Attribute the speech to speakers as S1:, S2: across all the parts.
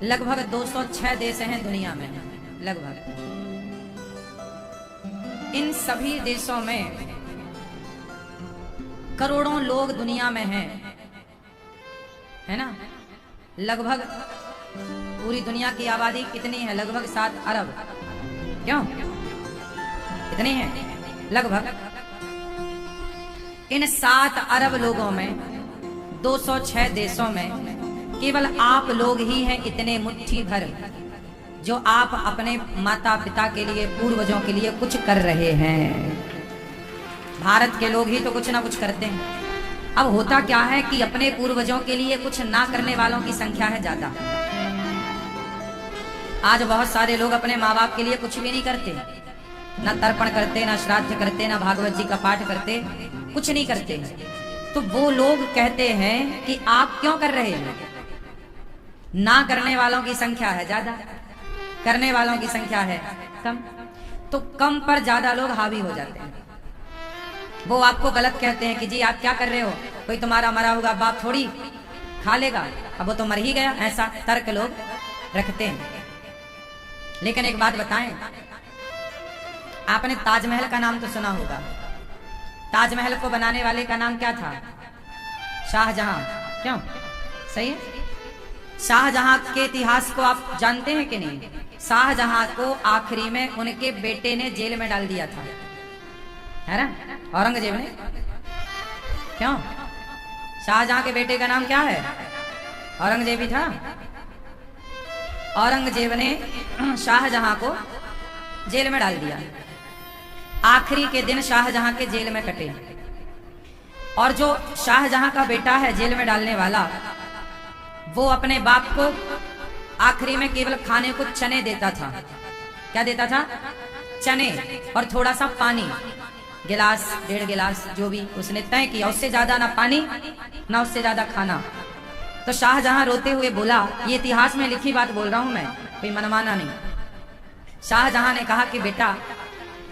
S1: लगभग 206 देश हैं दुनिया में, लगभग। इन सभी देशों में करोड़ों लोग दुनिया में हैं, है ना। लगभग पूरी दुनिया की आबादी कितनी है? लगभग 7 अरब। क्यों कितनी है? लगभग। इन 7 अरब लोगों में 206 देशों में केवल आप लोग ही हैं इतने मुट्ठी भर जो आप अपने माता पिता के लिए, पूर्वजों के लिए कुछ कर रहे हैं। भारत के लोग ही तो कुछ ना कुछ करते हैं। अब होता क्या है कि अपने पूर्वजों के लिए कुछ ना करने वालों की संख्या है ज्यादा। आज बहुत सारे लोग अपने माँ बाप के लिए कुछ भी नहीं करते, ना तर्पण करते, ना श्राद्ध करते, ना भागवत जी का पाठ करते, कुछ नहीं करते। तो वो लोग कहते हैं कि आप क्यों कर रहे हैं? ना करने वालों की संख्या है ज्यादा, करने वालों की संख्या है कम। तो कम पर ज्यादा लोग हावी हो जाते हैं। वो आपको गलत कहते हैं कि जी आप क्या कर रहे हो, कोई तुम्हारा मरा होगा बाप थोड़ी खा लेगा, अब वो तो मर ही गया, ऐसा तर्क लोग रखते हैं। लेकिन एक बात बताएं, आपने ताजमहल का नाम तो सुना होगा। ताजमहल को बनाने वाले का नाम क्या था? शाहजहां। क्यों? सही है। शाहजहां के इतिहास को आप जानते हैं कि नहीं? शाहजहां को आखिरी में उनके बेटे ने जेल में डाल दिया था, है ना, औरंगजेब ने। क्यों? शाहजहां के बेटे का नाम क्या है? औरंगजेब ही था। औरंगजेब ने शाहजहां को जेल में डाल दिया। आखिरी के दिन शाहजहां के जेल में कटे। और जो शाहजहां का बेटा है जेल में डालने वाला, वो अपने बाप को आखिरी में केवल खाने को चने देता था। क्या देता था? चने और थोड़ा सा पानी, गिलास 1.5 गिलास जो भी उसने तय किया, उससे ज्यादा ना पानी ना उससे ज्यादा खाना। तो शाहजहां रोते हुए बोला, ये इतिहास में लिखी बात बोल रहा हूं मैं, कोई मनमाना नहीं। शाहजहां ने कहा कि बेटा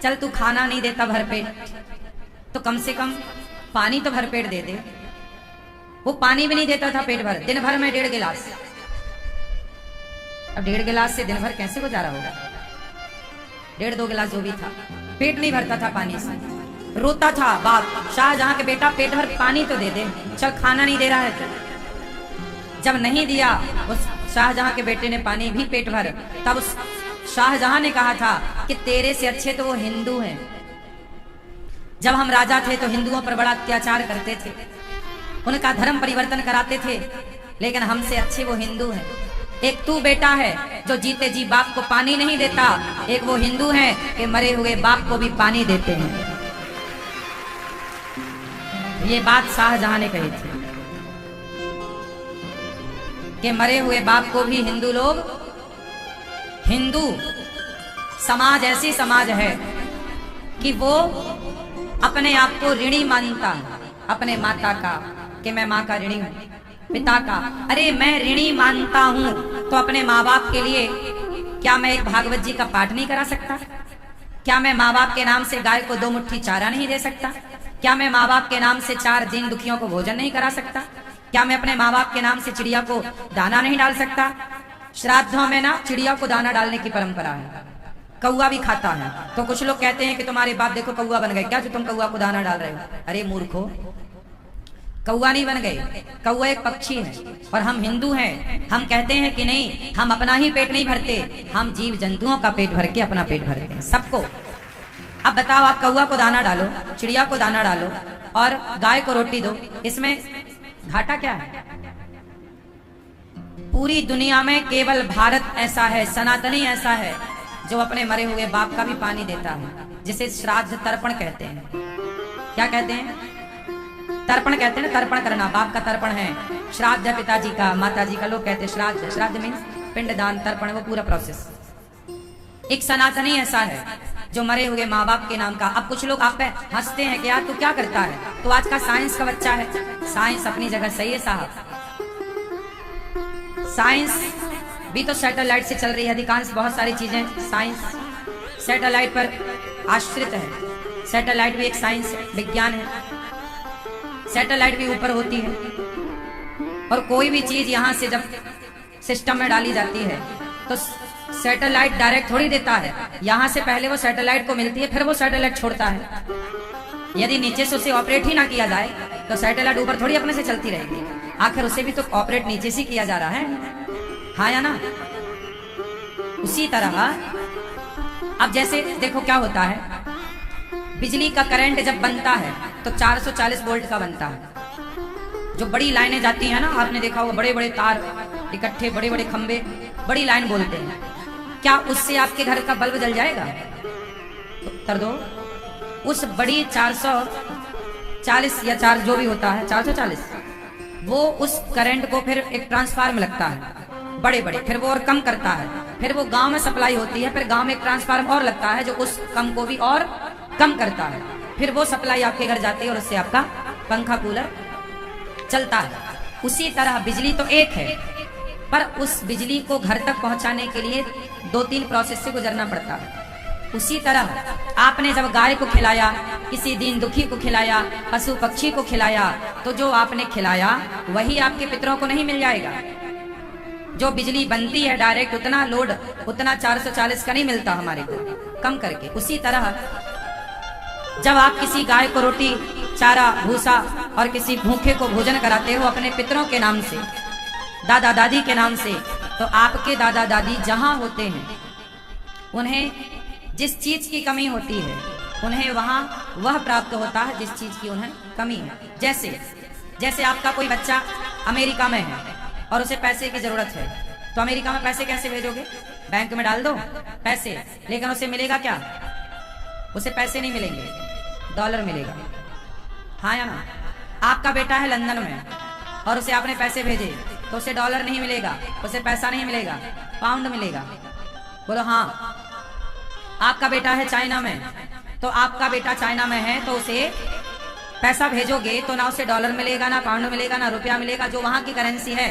S1: चल तू खाना नहीं देता भरपेट, तो कम से कम पानी तो भरपेट दे दे। वो पानी भी नहीं देता था पेट भर, दिन भर में 1.5 गिलास। अब 1.5 गिलास से दिन भर कैसे गुजारा होगा? 1.5-2 गिलास जो भी था, पेट नहीं भरता था पानी से। रोता था बाप, शाहजहां के बेटा पेट भर पानी तो दे दे, चल खाना नहीं दे रहा है तो। जब नहीं दिया उस शाहजहां के बेटे ने पानी भी पेट भर, तब उस शाहजहां ने कहा था कि तेरे से अच्छे तो वो हिंदू हैं। जब हम राजा थे तो हिंदुओं पर बड़ा अत्याचार करते थे, उनका धर्म परिवर्तन कराते थे, लेकिन हमसे अच्छे वो हिंदू हैं। एक तू बेटा है जो जीते जी बाप को पानी नहीं देता, एक वो हिंदू है कि मरे हुए बाप को भी पानी देते हैं। ये बात शाहजहां ने कही थी कि मरे हुए बाप को भी हिंदू लोग, हिंदू समाज ऐसी समाज है कि वो अपने आप को ऋणी मानता, अपने माता का, कि मैं माँ का ऋणी हूं, पिता का। अरे मैं ऋणी मानता हूं तो अपने माँ बाप के लिए क्या मैं एक भागवत जी का पाठ नहीं करा सकता? क्या मैं माँ बाप के नाम से गाय को 2 मुट्ठी चारा नहीं दे सकता? क्या मैं माँ बाप के नाम से 4 दीन दुखियों को भोजन नहीं करा सकता? क्या मैं अपने माँ बाप के नाम से चिड़िया को दाना नहीं डाल सकता? श्राद्धों में ना चिड़िया को दाना डालने की परंपरा है, कौआ भी खाता है। तो कुछ लोग कहते हैं कि तुम्हारे बाप देखो कौआ बन गए, क्या जो तुम कौआ को दाना डाल रहे हो? अरे मूर्खो, कौआ नहीं बन गए, कौआ एक पक्षी है। और हम हिंदू हैं, हम कहते हैं कि नहीं, हम अपना ही पेट नहीं भरते, हम जीव जंतुओं का पेट भर के अपना पेट भरते हैं, सबको। अब बताओ, आप कौआ को दाना डालो, चिड़िया को दाना डालो और गाय को रोटी दो, इसमें घाटा क्या है? पूरी दुनिया में केवल भारत ऐसा है, सनातनी ऐसा है, जो अपने मरे हुए बाप का भी पानी देता है, जिसे श्राद्ध तर्पण कहते हैं। क्या कहते हैं? तर्पण कहते हैं ना, तर्पण करना, बाप का तर्पण है। श्राद्ध है पिताजी का, माताजी का, लोग कहते हैं श्राद्ध। श्राद्ध मीन्स पिंडदान, तर्पण, वो पूरा प्रोसेस। एक सनातनी ऐसा है जो मरे हुए माँ बाप के नाम का। अब कुछ लोग आप पे हंसते हैं कि यार तू क्या करता है, तो आज का साइंस का बच्चा है। साइंस अपनी जगह सही है साहब, साइंस भी तो सैटेलाइट से चल रही है अधिकांश, बहुत सारी चीजें साइंस सैटेलाइट पर आश्रित है। सैटेलाइट भी एक साइंस है, विज्ञान है। सैटेलाइट भी ऊपर होती है और कोई भी चीज यहाँ से जब सिस्टम में डाली जाती है तो सैटेलाइट डायरेक्ट थोड़ी देता है, यहाँ से पहले वो सैटेलाइट को मिलती है, फिर वो सैटेलाइट छोड़ता है। यदि नीचे से उसे ऑपरेट ही ना किया जाए तो सैटेलाइट ऊपर थोड़ी अपने से चलती रहेगी, आखिर उसे भी तो ऑपरेट नीचे से किया जा रहा है, हाँ या ना। उसी तरह अब जैसे देखो क्या होता है, बिजली का करंट जब बनता है तो 440 वोल्ट का बनता है। जो बड़ी लाइनें जाती हैं ना, आपने देखा होगा, बड़े बड़े तार इकट्ठे, बड़े बड़े खंबे, बड़ी लाइन बोलते हैं। क्या उससे आपके घर का बल्ब जल जाएगा? उत्तर दो। उस बड़ी 440 या 4 जो भी होता है 440, वो उस करंट को फिर एक ट्रांसफार्म लगता है बड़े बड़े, फिर वो और कम करता है, फिर वो गांव में सप्लाई होती है, फिर गांव में एक ट्रांसफार्म और लगता है जो उस कम को भी और कम करता है, फिर वो सप्लाई आपके घर जाती है और उससे आपका पंखा कूलर चलता है। उसी तरह बिजली तो एक है, पर उस बिजली को घर तक पहुंचाने के लिए 2-3 प्रोसेस से गुजरना पड़ता है। उसी तरह आपने जब गाय को खिलाया, किसी दीन दुखी को खिलाया, पशु पक्षी को खिलाया, तो जो आपने खिलाया वही आपके पितरों को नहीं मिल जाएगा। जो बिजली बनती है डायरेक्ट, उतना लोड, उतना 440 का नहीं मिलता हमारे को, कम करके। उसी तरह जब आप किसी गाय को रोटी, चारा, भूसा और किसी भूखे को भोजन कराते हो अपने पितरों के नाम से, दादा दादी के नाम से, तो आपके दादा दादी जहां होते हैं उन्हें जिस चीज की कमी होती है उन्हें वहां वह प्राप्त होता है जिस चीज की उन्हें कमी है। जैसे आपका कोई बच्चा अमेरिका में है और उसे पैसे की जरूरत है, तो अमेरिका में पैसे कैसे भेजोगे? बैंक में डाल दो पैसे, लेकिन उसे मिलेगा क्या? उसे पैसे नहीं मिलेंगे, डॉलर मिलेगा, हाँ या ना। आपका बेटा है लंदन में और उसे आपने पैसे भेजे तो उसे डॉलर नहीं मिलेगा, उसे पैसा नहीं मिलेगा, पाउंड मिलेगा। बोलो हाँ। आपका बेटा है चाइना में, तो आपका बेटा चाइना में है तो उसे पैसा भेजोगे तो ना उसे डॉलर मिलेगा, ना पाउंड मिलेगा, ना रुपया मिलेगा। जो वहां की करेंसी है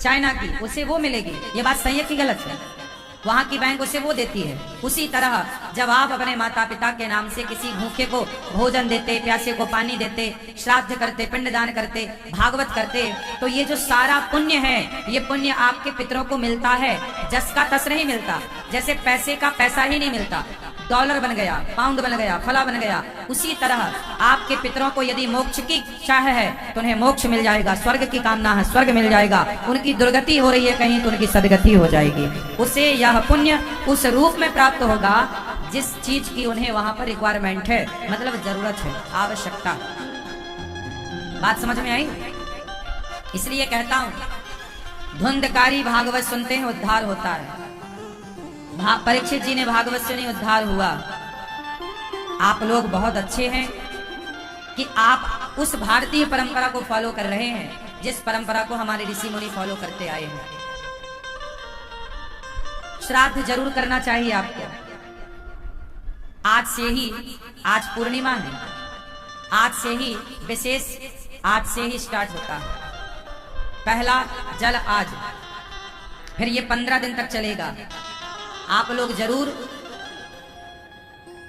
S1: चाइना की, उसे वो मिलेगी। ये बात सही है कि गलत है? वहां की बैंक उसे वो देती है। उसी तरह जब आप अपने माता पिता के नाम से किसी भूखे को भोजन देते, प्यासे को पानी देते, श्राद्ध करते, पिंडदान करते, भागवत करते, तो ये जो सारा पुण्य है, ये पुण्य आपके पितरों को मिलता है। जस का तस नहीं मिलता। जैसे पैसे का पैसा ही नहीं मिलता, डॉलर बन गया, पाउंड बन गया, फला बन गया। उसी तरह आपके पितरों को यदि मोक्ष की चाह है तो उन्हें मोक्ष मिल जाएगा, स्वर्ग की कामना है स्वर्ग मिल जाएगा, उनकी दुर्गति हो रही है कहीं तो उनकी सदगति हो जाएगी। उसे यह पुण्य उस रूप में प्राप्त होगा जिस चीज की उन्हें वहां पर रिक्वायरमेंट है, मतलब जरूरत है, आवश्यकता। बात समझ में आई? इसलिए कहता हूं धुंधकारी भागवत सुनते हैं उद्धार होता है। परीक्षित जी ने भागवत से नहीं उद्धार हुआ। आप लोग बहुत अच्छे हैं कि आप उस भारतीय परंपरा को फॉलो कर रहे हैं जिस परंपरा को हमारे ऋषि मुनि फॉलो करते आए हैं। श्राद्ध जरूर करना चाहिए आपको। आज से ही, आज पूर्णिमा है, आज से ही विशेष, आज से ही स्टार्ट होता है। पहला जल आज, फिर ये 15 दिन तक चलेगा। आप लोग जरूर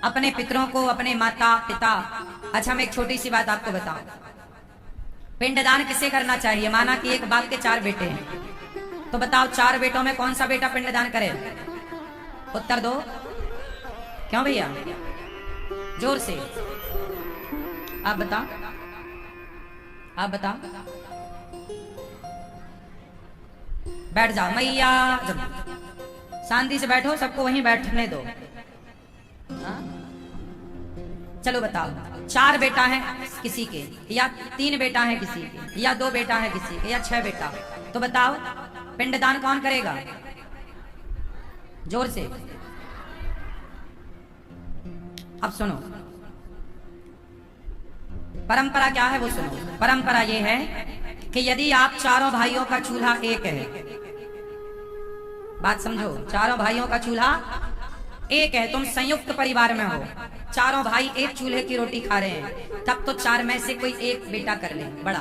S1: अपने पितरों को, अपने माता पिता। अच्छा, मैं एक छोटी सी बात आपको बताऊं, पिंडदान किसे करना चाहिए? माना कि एक बाप के 4 बेटे हैं, तो बताओ 4 बेटों में कौन सा बेटा पिंडदान करे? उत्तर दो। क्यों भैया? जोर से आप बताओ, आप बताओ। बैठ जाओ मैया, शांति से बैठो, सबको वहीं बैठने दो। चलो बताओ, 4 बेटा है किसी के, या 3 बेटा है किसी के, या 2 बेटा है किसी के, या 6 बेटा, तो बताओ पिंडदान कौन करेगा? जोर से। अब सुनो, परंपरा क्या है वो सुनो। परंपरा ये है कि यदि आप चारों भाइयों का चूल्हा एक है, बात समझो, चारों भाइयों का चूल्हा एक है, तुम संयुक्त परिवार में हो, चारों भाई एक चूल्हे की रोटी खा रहे हैं, तब तो 4 में से कोई एक बेटा कर ले, बड़ा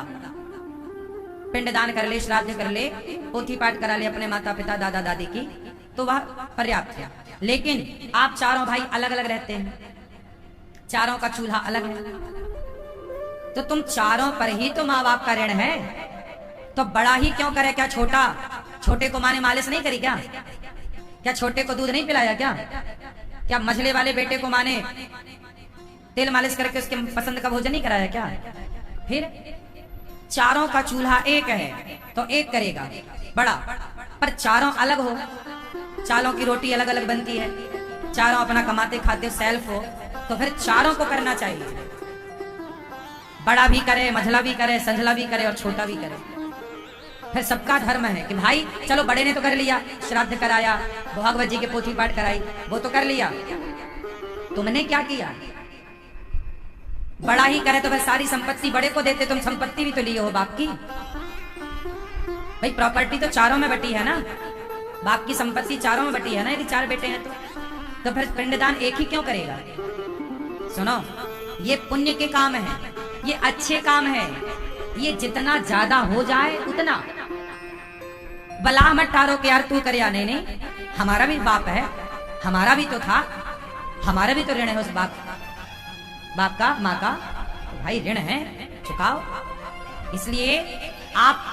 S1: पिंडदान कर ले, श्राद्ध कर ले, पोथी पाठ करा ले अपने माता पिता दादा दादी की, तो वह पर्याप्त है। लेकिन आप चारों भाई अलग अलग रहते हैं, चारों का चूल्हा अलग है, तो तुम चारों पर ही तो माँ बाप का ऋण है, तो बड़ा ही क्यों करे, क्या छोटा? छोटे को माँ ने मालिश नहीं करी क्या? क्या छोटे को दूध नहीं पिलाया क्या? क्या मझले वाले बेटे को माँ ने तेल मालिश करके उसके पसंद का भोजन नहीं कराया क्या? फिर चारों का चूल्हा एक है तो एक करेगा बड़ा, पर चारों अलग हो, चारों की रोटी अलग अलग बनती है, चारों अपना कमाते खाते सेल्फ हो, तो फिर चारों को करना चाहिए। बड़ा भी करे, मझला भी करे, संझला भी करे और छोटा भी करे। फिर सबका धर्म है कि भाई चलो बड़े ने तो कर लिया, श्राद्ध कराया, भागवत जी के पोथी पाठ कराई, वो तो कर लिया, तुमने क्या किया? बड़ा ही करे तो फिर सारी संपत्ति बड़े को देते, तुम संपत्ति भी तो लिए हो बाप की। भाई प्रॉपर्टी तो चारों में बटी है ना, बाप की संपत्ति चारों में बटी है ना, यदि 4 बेटे हैं तो फिर पिंडदान एक ही क्यों करेगा? सुनो, ये पुण्य के काम है, ये अच्छे काम है, ये जितना ज्यादा हो जाए उतना। बला मत टारो के यार तू करे या नहीं, हमारा भी बाप है, हमारा भी तो था, हमारा भी तो ऋण है उस बाप का, माँ का, भाई ऋण है, चुकाओ। इसलिए आप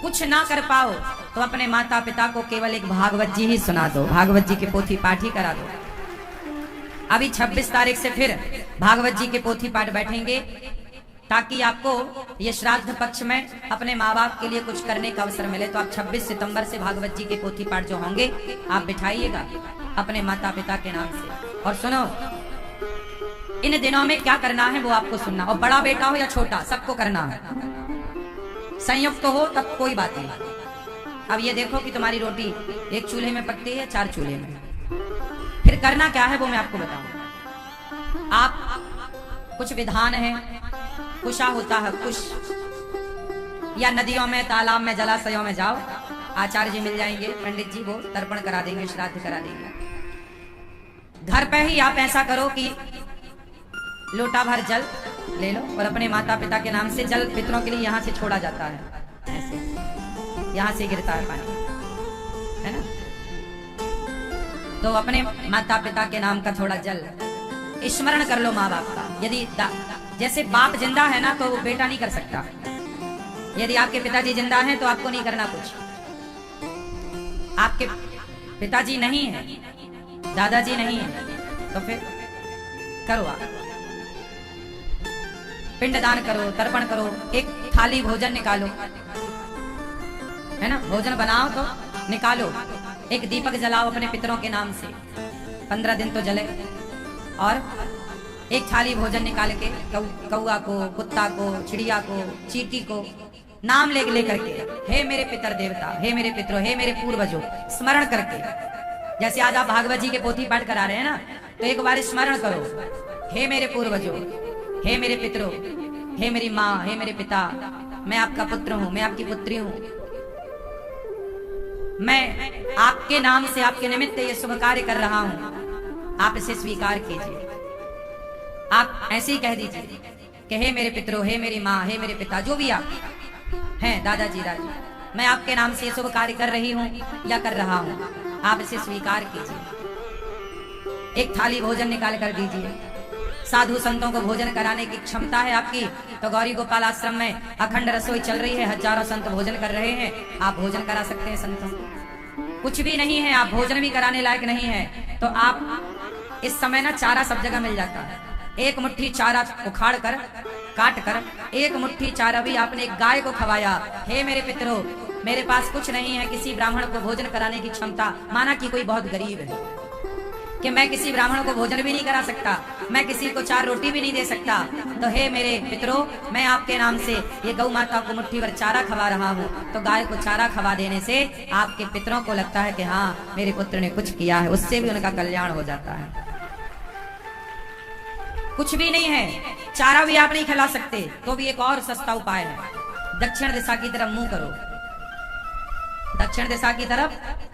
S1: कुछ ना कर पाओ तो अपने माता पिता को केवल एक भागवत जी ही सुना दो, भागवत जी के पोथी पाठ ही करा दो। अभी 26 तारीख से फिर भागवत जी के पोथी पाठ बैठेंगे, ताकि आपको ये श्राद्ध पक्ष में अपने माँ बाप के लिए कुछ करने का अवसर मिले। तो आप 26 सितंबर से भागवत जी के पोथी पाठ जो होंगे आप बिठाइएगा अपने माता पिता के नाम से। और सुनो, इन दिनों में क्या करना है वो आपको सुनना, और बड़ा बेटा हो या छोटा सबको करना है। संयुक्त हो तब कोई बात नहीं। अब ये देखो कि तुम्हारी रोटी एक चूल्हे में पकती है, 4 चूल्हे में, फिर करना क्या है वो मैं आपको बताऊं। आप कुछ विधान है, कुशा होता है कुश, या नदियों में, तालाब में, जलाशयों में जाओ, आचार्य जी मिल जाएंगे, पंडित जी, वो तर्पण करा देंगे, श्राद्ध करा देंगे। घर पे ही आप ऐसा करो कि लोटा भर जल ले लो और अपने माता पिता के नाम से जल पितरों के लिए यहाँ से छोड़ा जाता है, ऐसे यहाँ से गिरता है पानी, है ना। तो अपने माता पिता के नाम का थोड़ा जल स्मरण कर लो माँ बाप का। यदि जैसे बाप जिंदा है ना तो वो बेटा नहीं कर सकता, यदि आपके पिताजी जिंदा हैं तो आपको नहीं करना कुछ। आपके पिताजी नहीं है, दादाजी नहीं है, तो फिर करो, आप पिंडदान करो, तर्पण करो, एक थाली भोजन निकालो, है ना, भोजन बनाओ तो निकालो, एक दीपक जलाओ अपने पितरों के नाम से, 15 दिन तो जले, और एक थाली भोजन निकाल के कौआ को, कुत्ता को, चिड़िया को, चींटी को नाम ले करके, हे मेरे पितर देवता, हे मेरे पितरों, हे मेरे पूर्वजों, स्मरण करके, जैसे आज आप भागवत जी के पोथी पाठ करा रहे हैं ना, तो एक बार स्मरण करो, हे मेरे पूर्वजों, हे मेरे पितरों, हे मेरी माँ, हे मेरे पिता, मैं आपका पुत्र हूँ, मैं आपकी पुत्री हूँ, मैं आपके नाम से, आपके निमित्त ये शुभ कार्य कर रहा हूँ, आप इसे स्वीकार कीजिए। आप ऐसे ही कह दीजिए कि हे मेरे पितरों, हे मेरी माँ, हे मेरे पिता, जो भी आप हैं, दादाजी दादी, मैं आपके नाम से शुभ कार्य कर रही हूँ या कर रहा हूँ, आप इसे स्वीकार कीजिए। एक थाली भोजन निकाल कर दीजिए। साधु संतों को भोजन कराने की क्षमता है आपकी, तो गौरी गोपाल आश्रम में अखंड रसोई चल रही है, हजारों संत भोजन कर रहे हैं, आप भोजन करा सकते हैं संतों। कुछ भी नहीं है, आप भोजन भी कराने लायक नहीं है, तो आप इस समय ना चारा सब जगह मिल जाता है, एक मुट्ठी चारा उखाड़ कर, काट कर, एक मुट्ठी चारा भी आपने एक गाय को खवाया। हे मेरे पितरों, मेरे पास कुछ नहीं है किसी ब्राह्मण को भोजन कराने की क्षमता, माना कि कोई बहुत गरीब है कि मैं किसी ब्राह्मण को भोजन भी नहीं करा सकता, मैं किसी को 4 रोटी भी नहीं दे सकता, तो हे मेरे पितरों, मैं आपके नाम से ये गौ माता को मुट्ठी भर चारा खवा रहा हूँ। तो गाय को चारा खवा देने से आपके पितरों को लगता है कि हाँ मेरे पुत्र ने कुछ किया है, उससे भी उनका कल्याण हो जाता है। कुछ भी नहीं है, चारा भी आप नहीं खिला सकते, तो भी एक और सस्ता उपाय है, दक्षिण दिशा की तरफ मुंह करो, दक्षिण दिशा की तरफ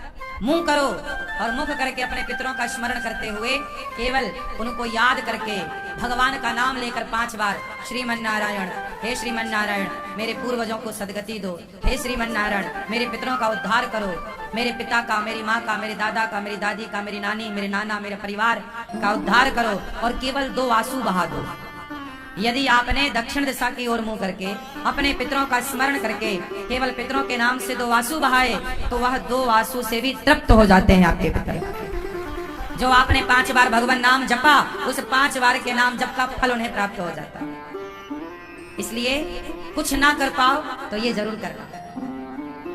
S1: मुंह करो, और मुख करके अपने पितरों का स्मरण करते हुए केवल उनको याद करके भगवान का नाम लेकर 5 बार श्रीमन नारायण, हे श्रीमन नारायण, मेरे पूर्वजों को सदगति दो, हे श्रीमन नारायण, मेरे पितरों का उद्धार करो, मेरे पिता का, मेरी माँ का, मेरे दादा का, मेरी दादी का, मेरी नानी, मेरे नाना, मेरे परिवार का उद्धार करो, और केवल 2 आंसू बहा दो, यदि आपने दक्षिण दिशा की ओर मुंह करके अपने पितरों का स्मरण करके केवल पितरों के नाम से 2 आंसू बहाए तो वह 2 आंसू से भी तृप्त हो जाते हैं आपके पितर। जो आपने 5 बार भगवान नाम जपा, उस 5 बार के नाम जप का फल उन्हें प्राप्त हो जाता है। इसलिए कुछ ना कर पाओ तो ये जरूर करना,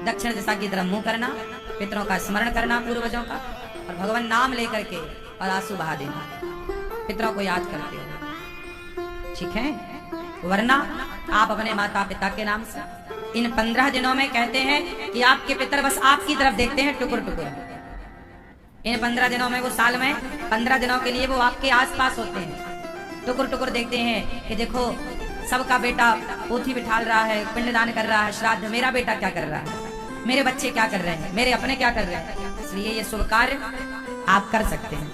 S1: दक्षिण दिशा की तरफ मुंह करना, पितरों का स्मरण करना, पूर्वजों का, और भगवान नाम लेकर के और आंसू बहा देना, पितरों को याद करते हो, ठीक है। वरना आप अपने माता पिता के नाम से इन 15 दिनों में कहते हैं कि आपके पितर बस आपकी तरफ देखते हैं टुकुर टुकुर। इन 15 दिनों में, वो साल में 15 दिनों के लिए वो आपके आसपास होते हैं, टुकुर टुकुर देखते हैं कि देखो सबका बेटा पोथी बिठाल रहा है, पिंडदान कर रहा है, श्राद्ध, मेरा बेटा क्या कर रहा है, मेरे बच्चे क्या कर रहे हैं, मेरे अपने क्या कर रहे हैं। इसलिए ये शुभ कार्य आप कर सकते हैं।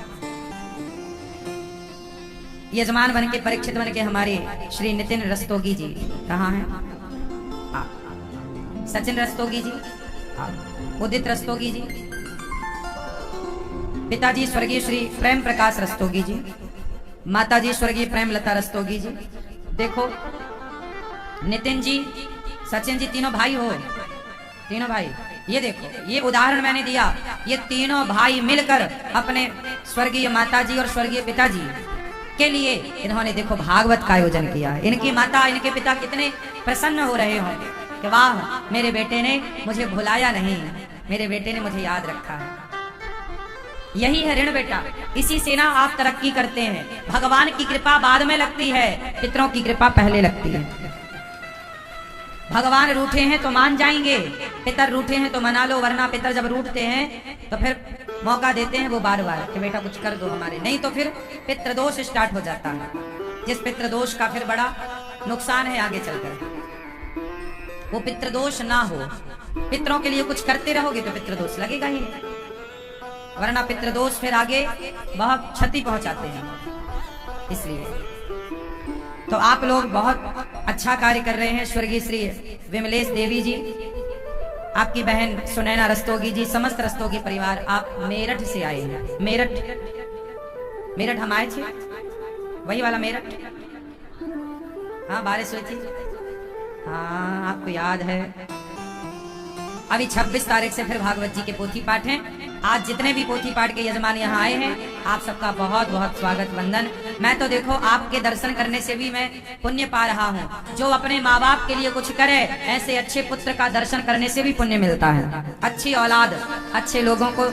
S1: यजमान बन के, परीक्षित बन के हमारे श्री नितिन रस्तोगी जी कहाँ हैं? सचिन रस्तोगी जी, उदित रस्तोगी जी, पिताजी स्वर्गीय श्री प्रेम प्रकाश रस्तोगी जी, माताजी स्वर्गीय प्रेमलता रस्तोगी जी। देखो नितिन जी, सचिन जी, तीनों भाई हो, तीनों भाई। ये देखो, ये उदाहरण मैंने दिया, ये तीनों भाई मिलकर अपने स्वर्गीय माताजी और स्वर्गीय पिताजी के लिए इन्होंने देखो भागवत का आयोजन किया। इनकी माता, इनके पिता कितने प्रसन्न हो रहे होंगे कि वाह, मेरे बेटे ने मुझे भुलाया नहीं, मेरे बेटे ने मुझे याद रखा है। यही है ऋण बेटा, इसी से ना आप तरक्की करते हैं। भगवान की कृपा बाद में लगती है, पितरों की कृपा पहले लगती है। भगवान रूठे हैं तो मान जाएंगे, पितर रूठे हैं तो मना लो, वरना पितर जब रूठते हैं तो फिर मौका देते हैं वो बार बार कि बेटा कुछ कर दो हमारे, नहीं तो फिर पितृदोष स्टार्ट हो जाता है, जिस पितृदोष का फिर बड़ा नुकसान है आगे चलकर। वो पितृदोष ना हो, पितरों के लिए कुछ करते रहोगे तो पितृदोष लगेगा ही, वरना पितृदोष फिर आगे बहुत क्षति पहुंचाते हैं। इसलिए तो आप लोग बहुत अच्छा कार्य कर रहे हैं। स्वर्गीय श्री विमलेश देवी जी, आपकी बहन सुनैना रस्तोगी जी, समस्त रस्तोगी परिवार, आप मेरठ से आए हैं। मेरठ हम आए थे, वही वाला मेरठ, हाँ, बारिश हुई थी, हाँ आपको याद है। अभी 26 तारीख से फिर भागवत जी के पोथी पाठ हैं। आज जितने भी पोथी पाठ के यजमान यहाँ आए हैं, आप सबका बहुत बहुत स्वागत, वंदन। मैं तो देखो आपके दर्शन करने से भी मैं पुण्य पा रहा हूँ। जो अपने माँ बाप के लिए कुछ करे, ऐसे अच्छे पुत्र का दर्शन करने से भी पुण्य मिलता है। अच्छी औलाद, अच्छे लोगों को,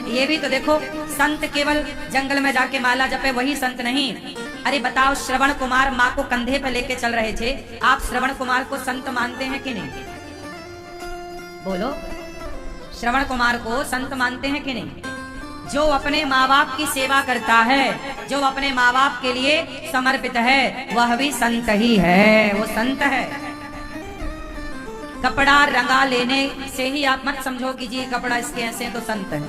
S1: ये भी तो देखो, संत केवल जंगल में जाके माला जपे वही संत नहीं। अरे बताओ, श्रवण कुमार माँ को कंधे पे लेके चल रहे थे, आप श्रवण कुमार को संत मानते हैं कि नहीं? बोलो, श्रवण कुमार को संत मानते हैं कि नहीं? जो अपने माँ बाप की सेवा करता है, जो अपने माँ बाप के लिए समर्पित है, वह भी संत ही है, वो संत है। कपड़ा रंगा लेने से ही आप मत समझो कि जी कपड़ा इसके ऐसे तो संत है,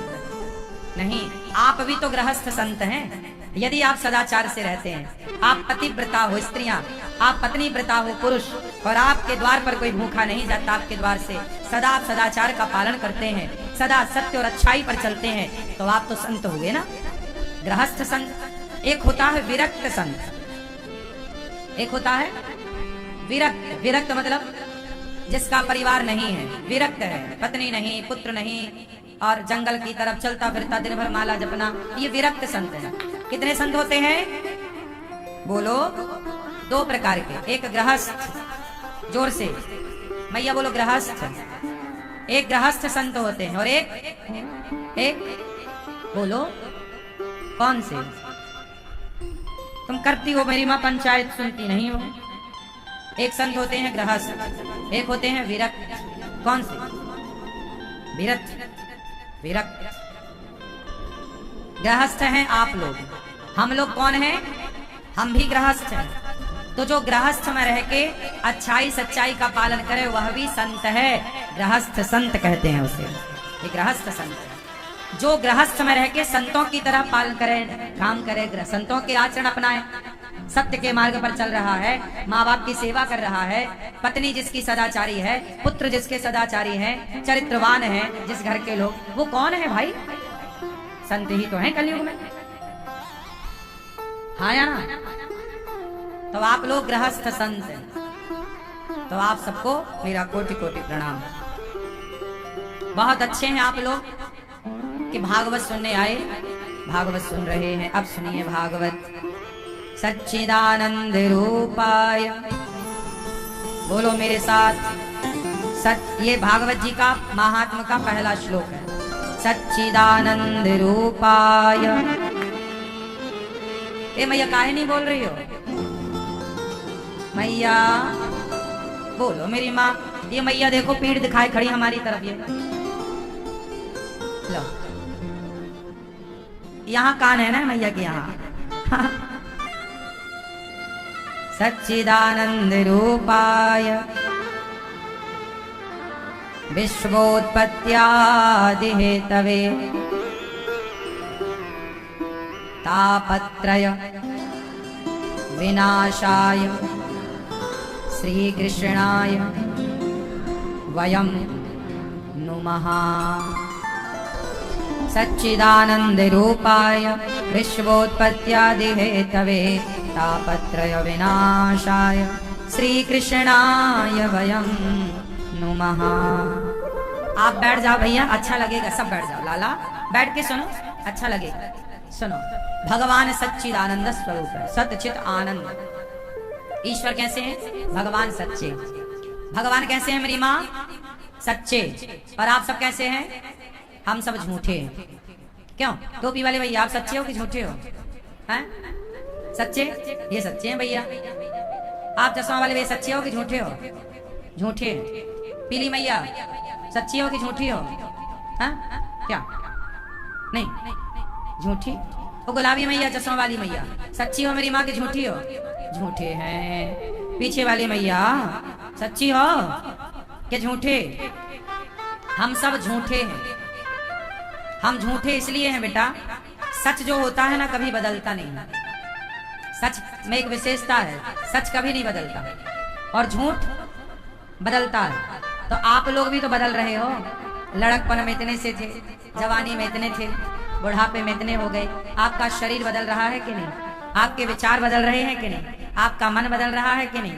S1: नहीं, आप भी तो गृहस्थ संत हैं। यदि आप सदाचार से रहते हैं, आप पतिव्रता हो स्त्रियां, आप पत्नी व्रता हो पुरुष, और आपके द्वार पर कोई भूखा नहीं जाता आपके द्वार से, सदा आप सदाचार का पालन करते हैं, सदा सत्य और अच्छाई पर चलते हैं, तो आप तो संत हुए ना, गृहस्थ संत। एक होता है विरक्त संत, एक होता है विरक्त। विरक्त मतलब जिसका परिवार नहीं है, विरक्त है, पत्नी नहीं, पुत्र नहीं, और जंगल की तरफ चलता फिरता दिन भर माला जपना, ये विरक्त संत है। कितने संत होते हैं? बोलो, 2 प्रकार के। एक गृहस्थ, जोर से मैया बोलो, गृहस्थ। एक गृहस्थ संत होते हैं, और एक बोलो कौन से? तुम करती हो मेरी माँ पंचायत, सुनती नहीं हो। एक संत होते हैं गृहस्थ, एक होते हैं विरक्त। कौन से? विरक्त, विरक्त। गृहस्थ हैं आप लोग, हम लोग कौन हैं? हम भी गृहस्थ हैं। तो जो गृहस्थ में रह के अच्छाई सच्चाई का पालन करे, वह भी संत है, गृहस्थ संत कहते हैं उसे, ये गृहस्थ संत है। जो गृहस्थ में रह के संतों की तरह पालन करे, काम करे, संतों के आचरण अपनाए, सत्य के मार्ग पर चल रहा है, माँ बाप की सेवा कर रहा है, पत्नी जिसकी सदाचारी है, पुत्र जिसके सदाचारी है, चरित्रवान है जिस घर के लोग, वो कौन है भाई? संत ही तो है कलयुग में, हाँ या ना? तो आप लोग गृहस्थ संत हैं, तो आप सबको मेरा कोटि कोटि प्रणाम। बहुत अच्छे हैं आप लोग कि भागवत सुनने आए, भागवत सुन रहे हैं। अब सुनिए भागवत। सच्चिदानंद रूपाय, बोलो मेरे साथ ये भागवत जी का महात्म का पहला श्लोक है। सच्चिदानंद रूपाय। ए मैया काहे नहीं बोल रही हो? मैया बोलो मेरी माँ। ये मैया देखो पीठ दिखाए खड़ी हमारी तरफ। ये लो, यहाँ कान है ना मैया के यहाँ। सच्चिदानंद रूपाय विश्वोत्पत्त्यादि हेतवे तापत्रय विनाशाय श्रीकृष्णाय वयं नुमः। सच्चिदानंद रूपाय विश्वोत्पत्त्यादि हेतवे तापत्रय विनाशाय श्रीकृष्णाय वयं नुमः। आप बैठ जाओ भैया, अच्छा लगेगा। सब बैठ जाओ लाला, बैठ के सुनो, अच्छा लगेगा। सुनो, भगवान सच्चिदानंद स्वरूप है, सतचित आनंद। ईश्वर कैसे हैं? भगवान सच्चे। भगवान कैसे हैं मेरी माँ? सच्चे। और आप सब कैसे हैं? हम सब झूठे हैं। क्यों? टोपी वाले भैया आप सच्चे हो कि झूठे हो? हैं? सच्चे? ये सच्चे हैं भैया। आप चश्मा वाले भैया सच्चे हो कि झूठे हो? झूठे। पीली मैया सच्ची हो कि झूठी हो? हाँ? क्या नहीं, झूठी। वो गुलाबी मैया चश्मा वाली मैया सच्ची हो मेरी माँ की झूठी हो? झूठे हैं। पीछे वाली मैया सच्ची हो कि झूठे? हम सब झूठे हैं। हम झूठे इसलिए हैं बेटा, सच जो होता है ना कभी बदलता नहीं। सच में एक विशेषता है, सच कभी नहीं बदलता और झूठ बदलता है। तो आप लोग भी तो बदल रहे हो। लड़कपन में इतने से थे, जवानी में इतने थे, बुढ़ापे में इतने हो गए। आपका शरीर बदल रहा है कि नहीं? आपके विचार बदल रहे हैं कि नहीं? आपका मन बदल रहा है कि नहीं?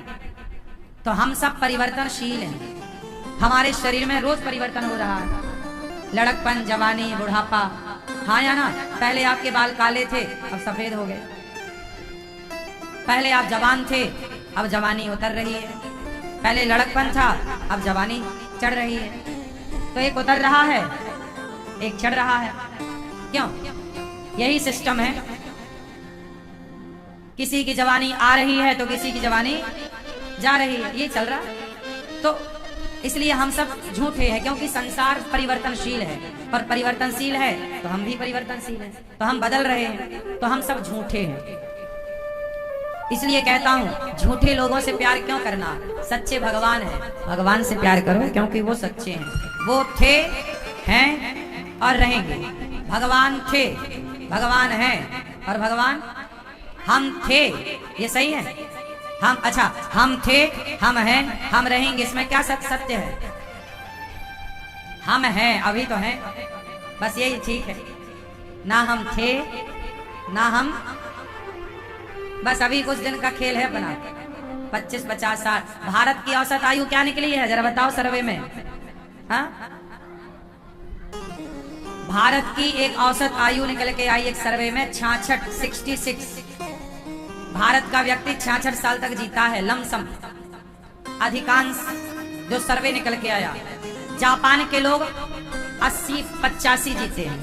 S1: तो हम सब परिवर्तनशील हैं। हमारे शरीर में रोज परिवर्तन हो रहा है। लड़कपन, जवानी, बुढ़ापा। हाँ या ना? पहले आपके बाल काले थे, अब सफेद हो गए। पहले आप जवान थे, अब जवानी उतर रही है। पहले लड़कपन था, अब जवानी चढ़ रही है। तो एक उतर रहा है, एक चढ़ रहा है। क्यों? यही सिस्टम है। किसी की जवानी आ रही है तो किसी की जवानी जा रही है, ये चल रहा है। तो इसलिए हम सब झूठे हैं, क्योंकि संसार परिवर्तनशील है। और परिवर्तनशील है तो हम भी परिवर्तनशील हैं, तो हम बदल रहे हैं, तो हम सब झूठे हैं। इसलिए कहता हूँ झूठे लोगों से प्यार क्यों करना? सच्चे भगवान है, भगवान से प्यार करो, क्योंकि वो सच्चे हैं। वो थे, हैं और रहेंगे। भगवान थे, भगवान है और भगवान हम थे। ये सही है? हम, अच्छा, हम थे, हम हैं, हम रहेंगे। इसमें क्या सत्य है? हम हैं, अभी तो हैं, बस यही ठीक है। ना हम थे ना हम, बस अभी कुछ दिन का खेल है अपना। 25-50 साल। भारत की औसत आयु क्या निकली है जरा बताओ सर्वे में? हाँ? भारत की एक औसत आयु निकल के आई एक सर्वे में 66। भारत का व्यक्ति 66 साल तक जीता है लमसम, अधिकांश जो सर्वे निकल के आया। जापान के लोग 80-85 जीते हैं।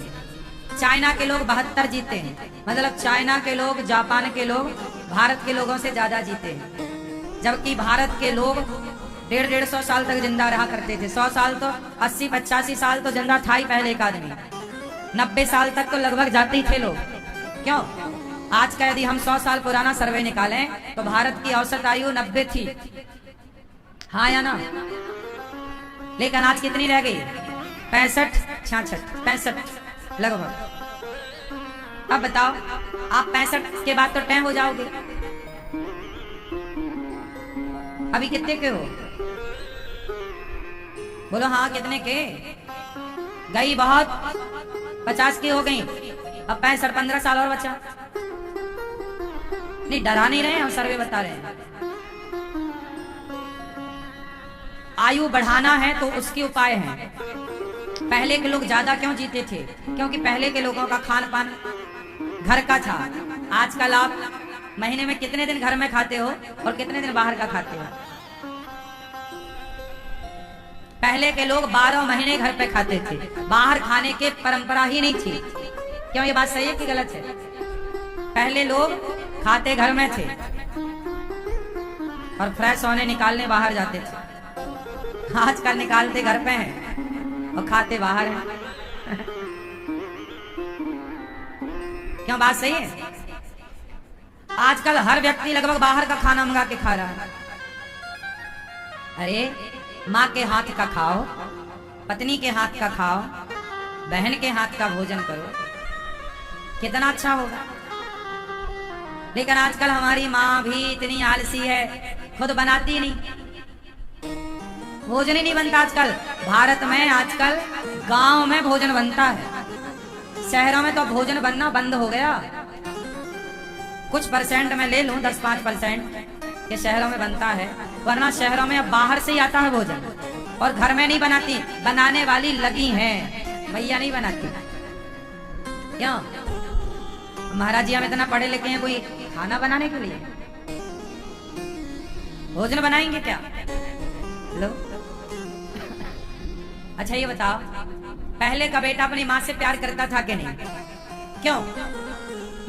S1: चाइना के लोग 72 जीते हैं। मतलब चाइना के लोग, जापान के लोग भारत के लोगों से ज्यादा जीते हैं। जबकि भारत के लोग 150-150 साल तक जिंदा रहा करते थे। 100 साल तो 80-85 साल तो जिंदा था ही पहले एक आदमी। 90 साल तक तो लगभग जाते ही थे लोग। क्यों? आज का यदि हम 100 साल पुराना सर्वे निकालें तो भारत की औसत आयु 90 थी। हाँ या ना? लेकिन आज कितनी रह गई? 65 लगभग। अब बताओ, आप 65 के बाद तो टैम हो जाओगे। अभी कितने के हो? बोलो हाँ, कितने के? गई बहुत, 50 की हो गई। अब 65, 15 साल और बचा। नहीं, डरा नहीं रहे, हम सर्वे बता रहे हैं। आयु बढ़ाना है तो उसके उपाय हैं। पहले के लोग ज्यादा क्यों जीते थे? क्योंकि पहले के लोगों का खान पान घर का था। आजकल आप महीने में कितने दिन घर में खाते हो और कितने दिन बाहर का खाते हो? पहले के लोग 12 महीने घर पे खाते थे, बाहर खाने की परंपरा ही नहीं थी। क्यों ये बात सही है कि गलत है? पहले लोग खाते घर में थे और फ्रेश होने निकालने बाहर जाते थे। आजकल निकालते घर पे हैं और खाते बाहर हैं। क्यों बात सही है? आजकल हर व्यक्ति लगभग बाहर का खाना मंगा के खा रहा है। अरे माँ के हाथ का खाओ, पत्नी के हाथ का खाओ, बहन के हाथ का भोजन करो, कितना अच्छा होगा। लेकिन आजकल हमारी माँ भी इतनी आलसी है, खुद बनाती नहीं, भोजन ही नहीं बनता। आजकल भारत में, आजकल गांव में भोजन बनता है, शहरों में तो भोजन बनना बंद हो गया। कुछ परसेंट में ले लूं, 10-5% के शहरों में बनता है, वरना शहरों में अब बाहर से ही आता है भोजन, और घर में नहीं बनाती। बनाने वाली लगी हैं, भैया नहीं बनाती। क्यों? महाराज जी हम इतना पढ़े लिखे हैं, कोई खाना बनाने के लिए भोजन बनाएंगे क्या? लो अच्छा ये बताओ, पहले का बेटा अपनी माँ से प्यार करता था कि नहीं? क्यों?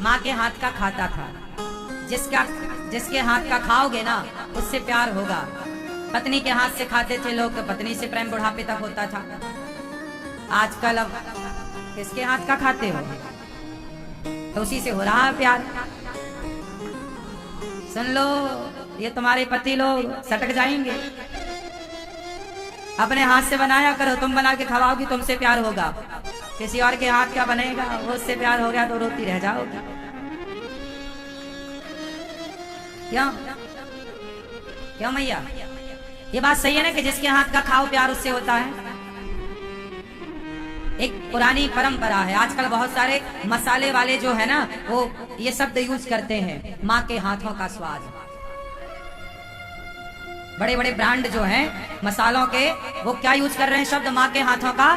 S1: माँ के हाथ का खाता था। जिसके हाथ का खाओगे ना, उससे प्यार होगा। पत्नी के हाथ से खाते थे लोग, तो पत्नी से प्रेम बुढ़ापे तक होता था। आजकल अब किसके हाथ का खाते हो, तो उसी से हो रहा है प्यार। सुन लो, ये तुम्हारे पति लोग सटक जाएंगे। अपने हाथ से बनाया करो, तुम बना के खवाओगी, तुमसे प्यार होगा। किसी और के हाथ का बनेगा, वो उससे प्यार हो गया तो रोती रह जाओगी। क्यों? क्यों मैया? ये बात सही है ना कि जिसके हाथ का खाओ प्यार उससे होता है। एक पुरानी परंपरा है। आजकल बहुत सारे मसाले वाले जो है ना, वो ये शब्द यूज करते हैं, माँ के हाथों का स्वाद। बड़े बड़े ब्रांड जो हैं मसालों के, वो क्या यूज कर रहे हैं शब्द? माँ के हाथों का।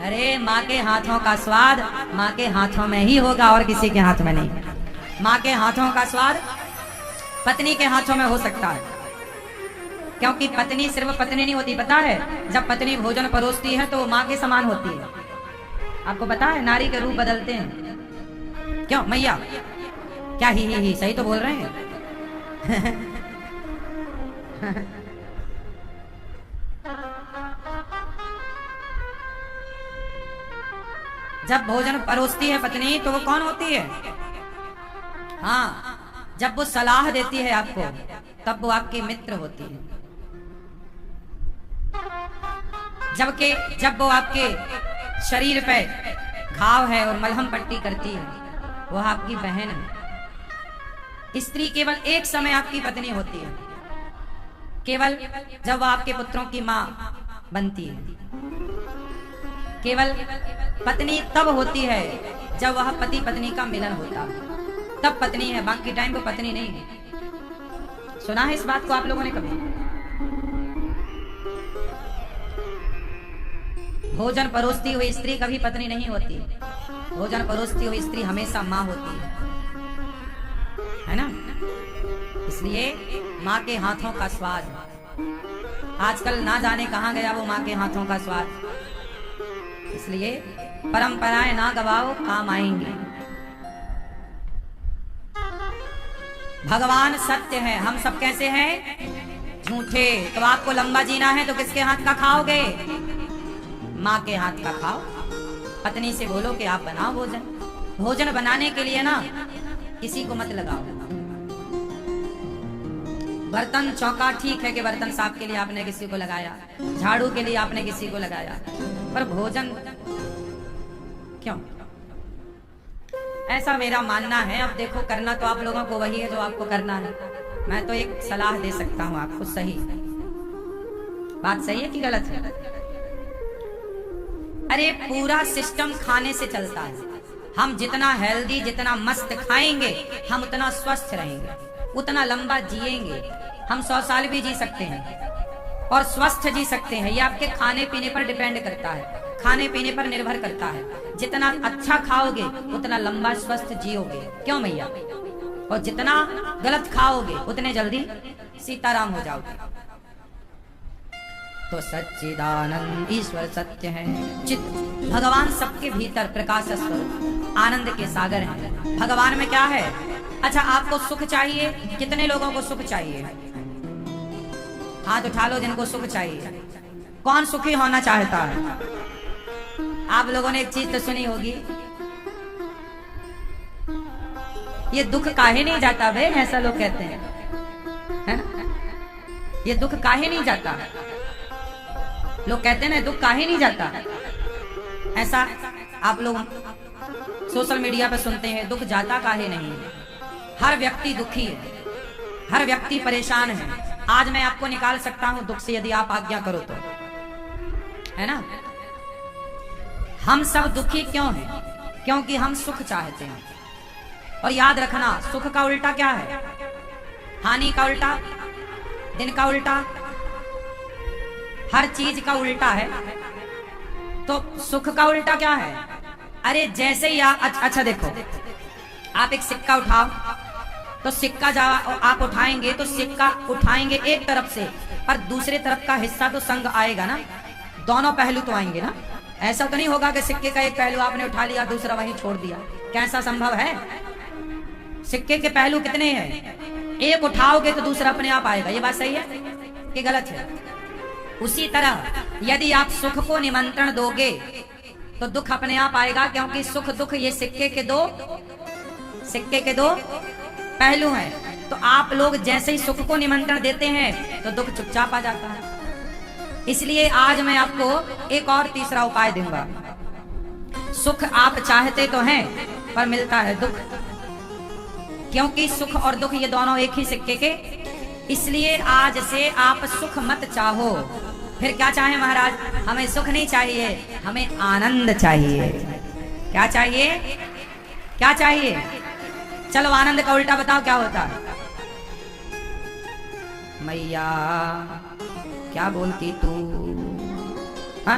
S1: अरे माँ के हाथों का स्वाद माँ के हाथों में ही होगा, और किसी के हाथ में नहीं। माँ के हाथों का स्वाद पत्नी के हाथों में हो सकता है, क्योंकि पत्नी सिर्फ पत्नी नहीं होती, पता है? जब पत्नी भोजन परोसती है तो वो माँ के समान होती है। आपको पता है, नारी के रूप बदलते हैं। क्यों मैया? क्या ही सही तो बोल रहे हैं। जब भोजन परोसती है पत्नी, तो वो कौन होती है? हाँ, जब वो सलाह देती है आपको, तब वो आपकी मित्र होती है। जब वो आपके शरीर पे घाव है और मलहम पट्टी करती है, वो आपकी बहन है। स्त्री केवल एक समय आपकी पत्नी होती है, केवल जब वो आपके पुत्रों की माँ बनती है। केवल पत्नी तब होती है जब वह पति पत्नी का मिलन होता है, तब पत्नी है, बाकी टाइम को पत्नी नहीं है। सुना है इस बात को आप लोगों ने कभी? भोजन परोसती हुई स्त्री कभी पत्नी नहीं होती। भोजन परोसती हुई स्त्री हमेशा माँ होती है ना? इसलिए माँ के हाथों का स्वाद। आजकल ना जाने कहाँ गया वो माँ के हाथों का स्वाद। इसलिए परंपराएं ना गवाओ, काम आएंगे। भगवान सत्य है, हम सब कैसे हैं? झूठे। तो आपको लंबा जीना है तो किसके हाथ का खाओगे? माँ के हाथ का खाओ। पत्नी से बोलो कि आप बनाओ भोजन। भोजन बनाने के लिए ना किसी को मत लगाओ। बर्तन चौका ठीक है कि बर्तन साफ के लिए आपने किसी को लगाया, झाड़ू के लिए आपने किसी को लगाया, पर भोजन क्यों? ऐसा मेरा मानना है। अब देखो, करना तो आप लोगों को वही है जो आपको करना है। मैं तो एक सलाह दे सकता हूँ आपको। सही बात सही है कि गलत है? अरे पूरा सिस्टम खाने से चलता है। हम जितना हेल्दी, जितना मस्त खाएंगे, हम उतना स्वस्थ रहेंगे, उतना लंबा जिएंगे। हम 100 साल भी जी सकते हैं और स्वस्थ जी सकते हैं। ये आपके खाने पीने पर डिपेंड करता है, खाने पीने पर निर्भर करता है। जितना अच्छा खाओगे उतना लंबा स्वस्थ जियोगे। क्यों भैया? और जितना गलत खाओगे उतने जल्दी सीताराम हो जाओगे। तो सच्चिदानंद ईश्वर सत्य है। चित भगवान सबके भीतर प्रकाश स्वरूप आनंद के सागर हैं। भगवान में क्या है? अच्छा, आपको सुख चाहिए? कितने लोगों को सुख चाहिए? हाथ उठा लो जिनको सुख चाहिए। कौन सुखी होना चाहता है? आप लोगों ने एक चीज तो सुनी होगी, ये दुख काहे नहीं जाता बे, ऐसा लोग कहते हैं, है ना? ये दुख काहे नहीं जाता, लोग कहते हैं ना दुख काहे नहीं जाता। ऐसा आप लोग सोशल मीडिया पे सुनते हैं, दुख जाता काहे नहीं है। हर व्यक्ति दुखी है, हर व्यक्ति परेशान है। आज मैं आपको निकाल सकता हूं दुख से, यदि आप आज्ञा करो तो, है ना? हम सब दुखी क्यों हैं? क्योंकि हम सुख चाहते हैं। और याद रखना, सुख का उल्टा क्या है? हानि का उल्टा, दिन का उल्टा, हर चीज का उल्टा है। तो सुख का उल्टा क्या है? अरे जैसे ही अच्छा देखो, आप एक सिक्का उठाओ तो सिक्का आप उठाएंगे तो सिक्का उठाएंगे एक तरफ से, पर दूसरे तरफ का हिस्सा तो संग आएगा ना, दोनों पहलू तो आएंगे ना। ऐसा तो नहीं होगा कि सिक्के का एक पहलू आपने उठा लिया, दूसरा वहीं छोड़ दिया। कैसा संभव है? सिक्के के पहलू कितने हैं? एक उठाओगे तो दूसरा अपने आप आएगा। ये बात सही है कि गलत है? उसी तरह यदि आप सुख को निमंत्रण दोगे तो दुख अपने आप आएगा, क्योंकि सुख दुख ये सिक्के के दो पहलू हैं। तो आप लोग जैसे ही सुख को निमंत्रण देते हैं तो दुख चुपचाप आ जाता है। इसलिए आज मैं आपको एक और तीसरा उपाय दूंगा। सुख आप चाहते तो हैं पर मिलता है दुख, क्योंकि सुख और दुख ये दोनों एक ही सिक्के के। इसलिए आज से आप सुख मत चाहो। फिर क्या चाहे महाराज? हमें सुख नहीं चाहिए, हमें आनंद चाहिए। क्या चाहिए? क्या चाहिए? चलो आनंद का उल्टा बताओ क्या होता है? मैया क्या बोलती तू? हाँ?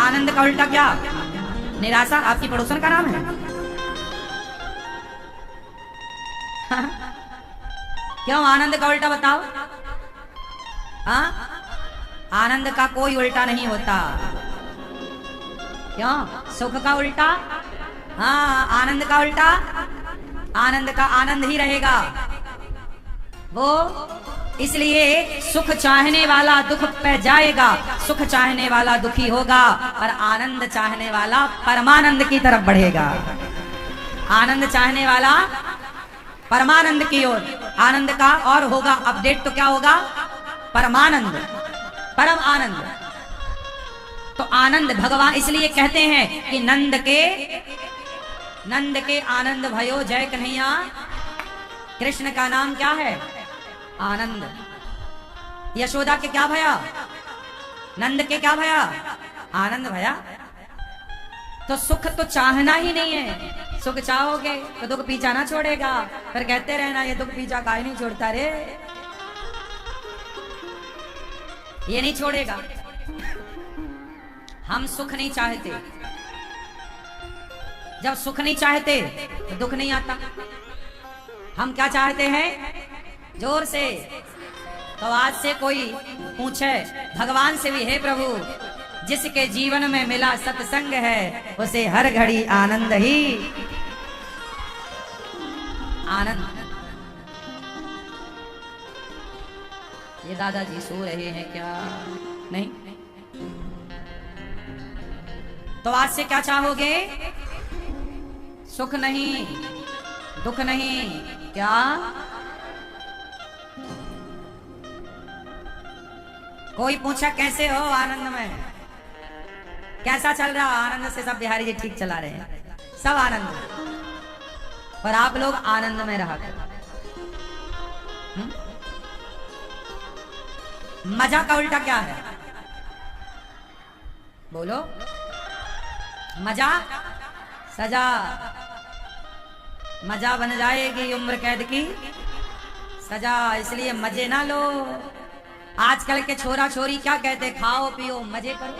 S1: आनंद का उल्टा क्या? निराशा। आपकी पड़ोसन का नाम है? हाँ? क्यों? आनंद का उल्टा बताओ। हाँ? आनंद का कोई उल्टा नहीं होता। क्यों? सुख का उल्टा? हाँ, आनंद का उल्टा? आनंद का आनंद ही रहेगा वो। इसलिए सुख चाहने वाला दुख पे जाएगा, सुख चाहने वाला दुखी होगा, और आनंद चाहने वाला परमानंद की तरफ बढ़ेगा। आनंद चाहने वाला परमानंद की ओर, आनंद का और होगा अपडेट तो क्या होगा? परमानंद, परम आनंद। तो आनंद भगवान इसलिए कहते हैं कि नंद के आनंद भयो जय कन्हैया। कृष्ण का नाम क्या है? आनंद। यशोदा के क्या भया? नंद के क्या भया? आनंद भया। तो सुख तो चाहना ही नहीं है। सुख चाहोगे तो दुख पीछा ना छोड़ेगा। फिर कहते रहना ये दुख पीछा काहे नहीं छोड़ता रे, ये नहीं छोड़ेगा। हम सुख नहीं चाहते। जब सुख नहीं चाहते तो दुख नहीं आता। हम क्या चाहते हैं? जोर से। तो आज से कोई पूछे भगवान से भी, हे प्रभु जिसके जीवन में मिला सत्संग है उसे हर घड़ी आनंद ही आनंद। ये दादाजी सो रहे हैं क्या? नहीं। तो आज से क्या चाहोगे? सुख नहीं, दुख नहीं, क्या? कोई पूछा कैसे हो? आनंद में। कैसा चल रहा? आनंद से। सब बिहारी जी ठीक चला रहे हैं, सब आनंद। पर आप लोग आनंद में रहा करो। मजा का उल्टा क्या है? बोलो। मजा सजा मजा बन जाएगी उम्र कैद की सजा, इसलिए मजे ना लो। आजकल के छोरा छोरी क्या कहते, खाओ पियो मजे करो।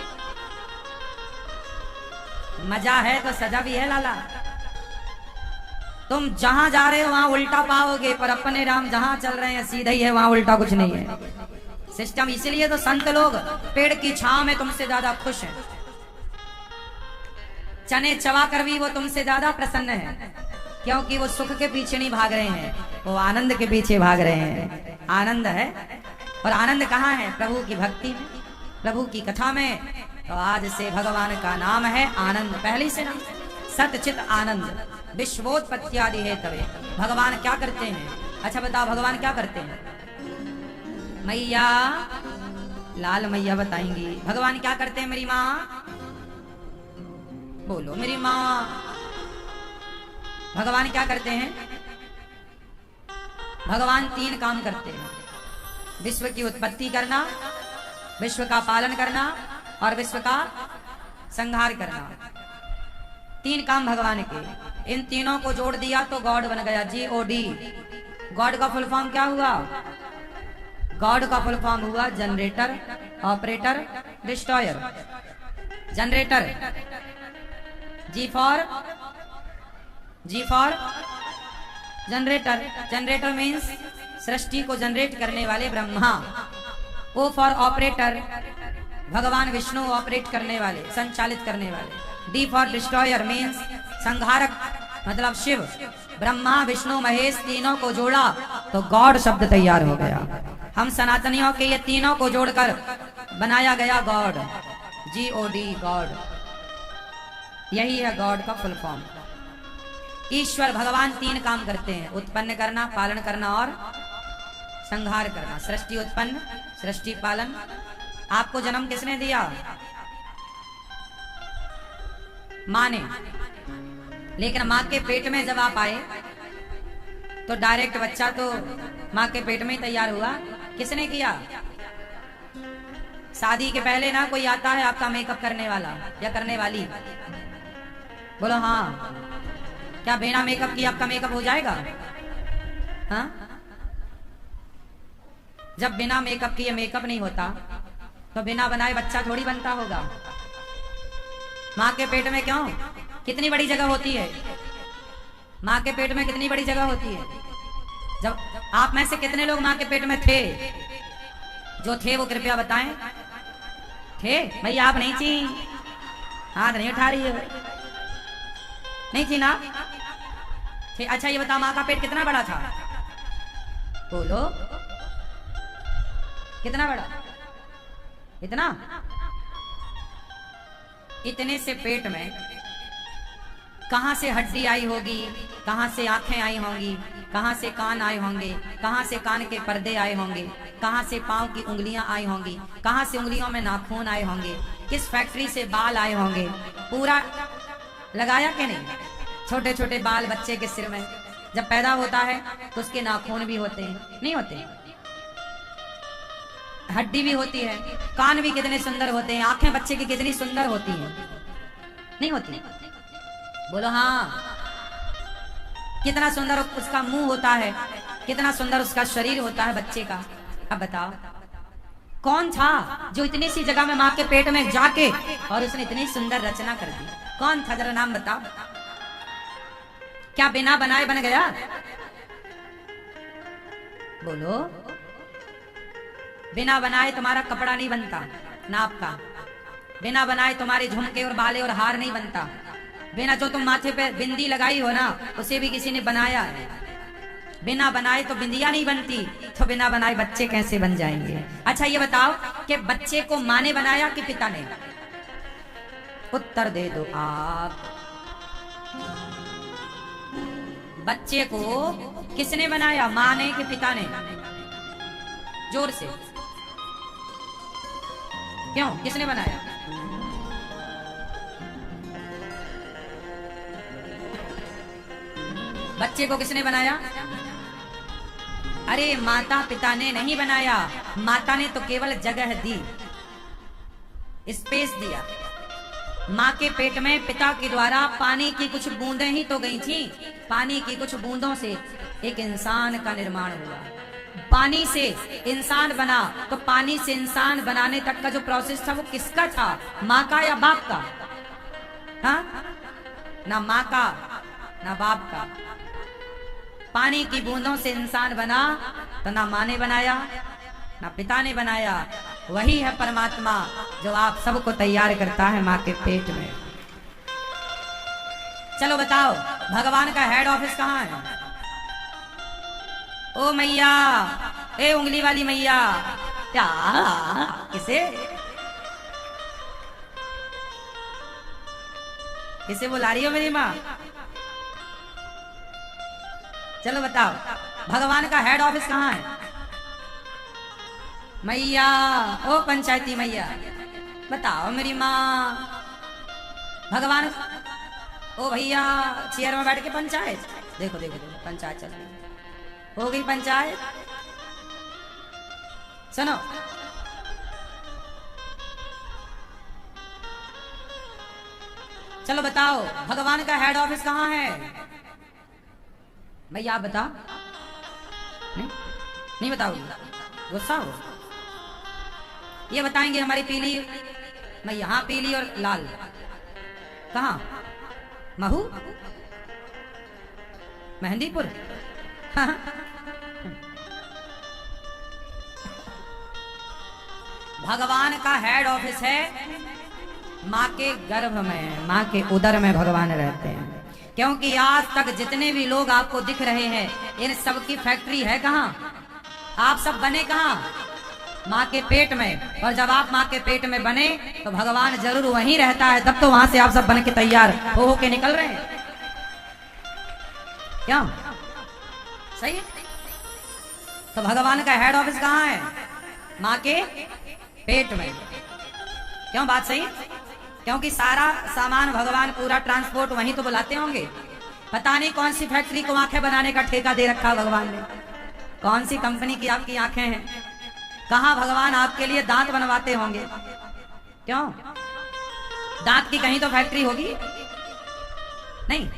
S1: मजा है तो सजा भी है लाला। तुम जहां जा रहे हो वहां उल्टा पाओगे, पर अपने राम जहां चल रहे हैं सीधा ही है, वहां उल्टा कुछ नहीं है सिस्टम। इसलिए तो संत लोग पेड़ की छांव में तुमसे ज्यादा खुश हैं, चने चबा कर भी वो तुमसे ज्यादा प्रसन्न है, क्योंकि वो सुख के पीछे नहीं भाग रहे हैं, वो आनंद के पीछे भाग रहे हैं। आनंद है, और आनंद कहाँ है? प्रभु की भक्ति में, प्रभु की कथा में। तो आज से भगवान का नाम है आनंद, पहली से नाम सतचित आनंद विश्वोत्पत्त्यादि है तवे। भगवान क्या करते हैं? अच्छा बताओ भगवान क्या करते हैं? मैया लाल मैया बताएंगी भगवान क्या करते हैं। मेरी माँ बोलो, मेरी माँ भगवान क्या करते हैं? भगवान 3 काम करते हैं, विश्व की उत्पत्ति करना, विश्व का पालन करना और विश्व का संहार करना। 3 काम भगवान के। इन तीनों को जोड़ दिया तो गॉड बन गया, GOD। गॉड का फुल फॉर्म क्या हुआ? गॉड का फुल फॉर्म हुआ generator, operator, destroyer. Generator G for generator. Generator means सृष्टि को जनरेट करने वाले ब्रह्मा। O फॉर ऑपरेटर, भगवान विष्णु ऑपरेट करने वाले, संचालित करने वाले। D फॉर डिस्ट्रॉयर मीन्स संहारक, मतलब शिव। ब्रह्मा विष्णु महेश तीनों को जोड़ा तो गॉड शब्द तैयार हो गया। हम सनातनियों के ये तीनों को जोड़कर बनाया गया गॉड, GOD, गॉड। यही है गॉड का फुल फॉर्म। ईश्वर भगवान 3 काम करते हैं, उत्पन्न करना, पालन करना और संहार करना। सृष्टि उत्पन्न, सृष्टि पालन। आपको जन्म किसने दिया? माँ ने। लेकिन माँ के पेट में जब आप आए तो डायरेक्ट बच्चा तो माँ के पेट में ही तैयार हुआ। किसने किया? शादी के पहले ना कोई आता है आपका मेकअप करने वाला या करने वाली। बोलो हाँ, क्या बिना मेकअप किए आपका मेकअप हो जाएगा? हाँ, जब बिना मेकअप किए मेकअप नहीं होता तो बिना बनाए बच्चा थोड़ी बनता होगा। माँ के पेट में क्यों, कितनी बड़ी जगह होती है? माँ के पेट में कितनी बड़ी जगह होती है? जब आप में से कितने लोग माँ के पेट में थे? जो थे वो कृपया बताएं। थे भैया? आप नहीं थी, हाथ नहीं उठा रही है। नहीं थी ना? थे। अच्छा ये बताओ माँ का पेट कितना बड़ा था? बोलो, कितना बड़ा? इतना? इतने से पेट में कहां से हड्डी आई होगी, कहां से आंखें आई होंगी, कहां से कान आए होंगे, कहां से कान के पर्दे आए होंगे, कहां से पांव की उंगलियां आई होंगी, कहां से उंगलियों में नाखून आए होंगे, किस फैक्ट्री से बाल आए होंगे? पूरा लगाया कि नहीं? छोटे छोटे बाल बच्चे के सिर में जब पैदा होता है तो उसके नाखून भी होते हैं, नहीं होते? हड्डी भी होती है, कान भी कितने सुंदर होते हैं, आंखें बच्चे की कितनी सुंदर होती हैं, नहीं होती? बोलो हाँ। कितना सुंदर उसका मुंह होता है, कितना सुंदर उसका शरीर होता है बच्चे का। अब बताओ कौन था जो इतनी सी जगह में माँ के पेट में जाके और उसने इतनी सुंदर रचना कर दी? कौन था? जरा नाम बताओ। क्या बिना बनाए बन गया? बोलो। बिना बनाए तुम्हारा कपड़ा नहीं बनता नाप का, बिना बनाए तुम्हारे झुमके और बाले और हार नहीं बनता, बिना जो तुम माथे पे बिंदी लगाई हो ना उसे भी किसी ने बनाया है। बिना बनाए तो बिंदिया नहीं बनती, तो बिना बनाए बच्चे कैसे बन जाएंगे? अच्छा ये बताओ कि बच्चे को माँ ने बनाया कि पिता ने? उत्तर दे दो आप। बच्चे को किसने बनाया, माँ ने कि पिता ने? जोर से क्यों, किसने बनाया? बच्चे को किसने बनाया? अरे माता पिता ने नहीं बनाया, माता ने तो केवल जगह दी, स्पेस दिया। माँ के पेट में पिता के द्वारा पानी की कुछ बूंदें ही तो गई थी। पानी की कुछ बूंदों से एक इंसान का निर्माण हुआ। पानी से इंसान बना, तो पानी से इंसान बनाने तक का जो प्रोसेस था वो किसका था? माँ का या बाप का? हाँ, ना माँ का ना बाप का। पानी की बूंदों से इंसान बना, तो ना माँ ने बनाया ना पिता ने बनाया। वही है परमात्मा जो आप सबको तैयार करता है माँ के पेट में। चलो बताओ, भगवान का हेड ऑफिस कहाँ है? ओ मैया, ए उंगली वाली मैया, क्या किसे किसे बुला रही हो मेरी माँ? चलो बताओ, भगवान का हेड ऑफिस कहाँ है? मैया, ओ पंचायती मैया, बताओ मेरी माँ। भगवान, ओ भैया चेयर में बैठ के पंचायत, देखो देखो देखो पंचायत चल रही है। हो गई पंचायत। सुनो, चलो बताओ, भगवान का हेड ऑफिस कहाँ है? भैया आप बताओ। नहीं बताओगे? गुस्सा हो? ये बताएंगे हमारी पीली मैया। हाँ, पीली और लाल कहाँ? महू, मेहंदीपुर। हाँ। भगवान का हेड ऑफिस है माँ के गर्भ में, माँ के उदर में भगवान रहते हैं। क्योंकि आज तक जितने भी लोग आपको दिख रहे हैं, इन सब की फैक्ट्री है कहाँ? आप सब बने कहाँ? माँ के पेट में। और जब आप माँ के पेट में बने तो भगवान जरूर वहीं रहता है, तब तो वहां से आप सब बन के तैयार हो के निकल रहे हैं। क्या सही है? तो भगवान का हेड ऑफिस कहाँ है? माँ के पेट में। क्यों बात सही? क्योंकि सारा सामान भगवान, पूरा ट्रांसपोर्ट वहीं तो बुलाते होंगे। पता नहीं कौन सी फैक्ट्री को आंखें बनाने का ठेका दे रखा भगवान ने, कौन सी कंपनी की आपकी आंखें हैं, कहां भगवान आपके लिए दांत बनवाते होंगे। क्यों? दांत की कहीं तो फैक्ट्री होगी नहीं?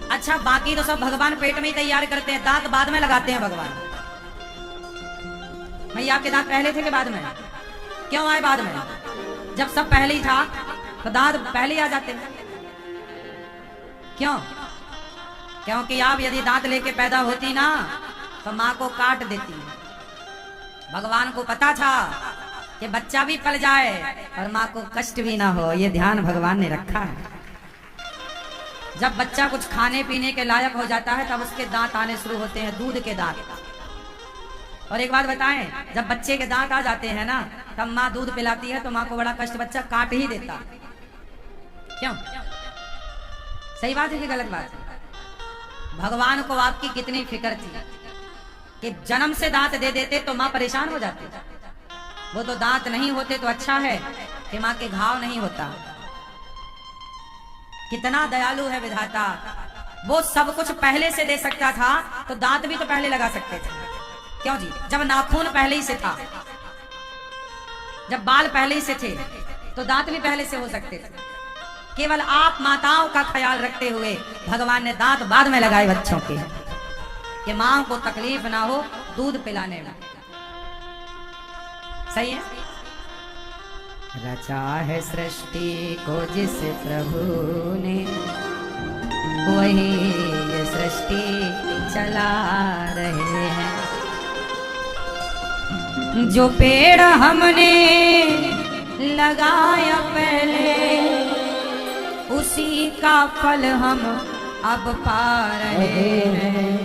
S1: अच्छा, बाकी तो सब भगवान पेट में ही तैयार करते हैं, दांत बाद में लगाते हैं भगवान। भैया आपके दांत पहले थे कि बाद में? क्यों आए बाद में? जब सब पहले ही था तो दांत पहले ही आ जाते हैं। क्यों? क्योंकि आप यदि दांत लेके पैदा होती ना तो माँ को काट देती। भगवान को पता था कि बच्चा भी पल जाए और माँ को कष्ट भी ना हो, ये ध्यान भगवान ने रखा है। जब बच्चा कुछ खाने पीने के लायक हो जाता है तब उसके दांत आने शुरू होते हैं, दूध के दांत। और एक बात बताएं, जब बच्चे के दांत आ जाते हैं ना तब माँ दूध पिलाती है तो माँ को बड़ा कष्ट, बच्चा काट ही देता। क्यों? सही बात है कि गलत बात है? भगवान को आपकी कितनी फिक्र थी कि जन्म से दांत दे देते तो माँ परेशान हो जाती। वो तो दांत नहीं होते तो अच्छा है कि माँ के घाव नहीं होता। कितना दयालु है विधाता, वो सब कुछ पहले से दे सकता था तो दांत भी तो पहले लगा सकते थे। क्यों जी? जब नाखून पहले ही से था, जब बाल पहले ही से थे तो दांत भी पहले से हो सकते थे। केवल आप माताओं का ख्याल रखते हुए भगवान ने दांत बाद में लगाए बच्चों के, कि मां को तकलीफ ना हो दूध पिलाने में। सही है? रचा है सृष्टि को जिस प्रभु ने, वही ये सृष्टि चला रहे हैं। जो पेड़ हमने लगाया पहले, उसी का फल हम अब पा रहे हैं।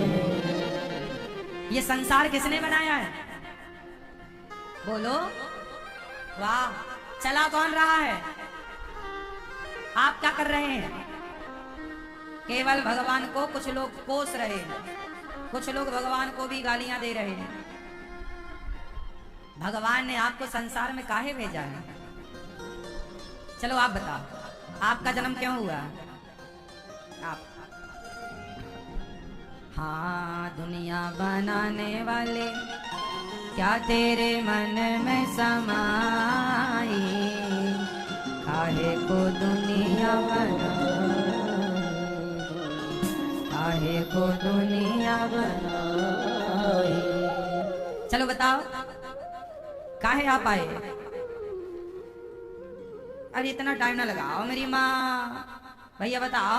S1: ये संसार किसने बनाया है? बोलो। वाह, चला कौन रहा है? आप क्या कर रहे हैं? केवल भगवान को कुछ लोग कोस रहे हैं, कुछ लोग भगवान को भी गालियां दे रहे हैं। भगवान ने आपको संसार में काहे भेजा है? चलो आप बताओ, आपका जन्म क्यों हुआ? आप, हाँ, दुनिया बनाने वाले क्या तेरे मन में समाई, काहे को दुनिया काहे को दुनिया बनाई। चलो बताओ काहे आप आए? अरे इतना टाइम ना लगाओ मेरी माँ। भैया बताओ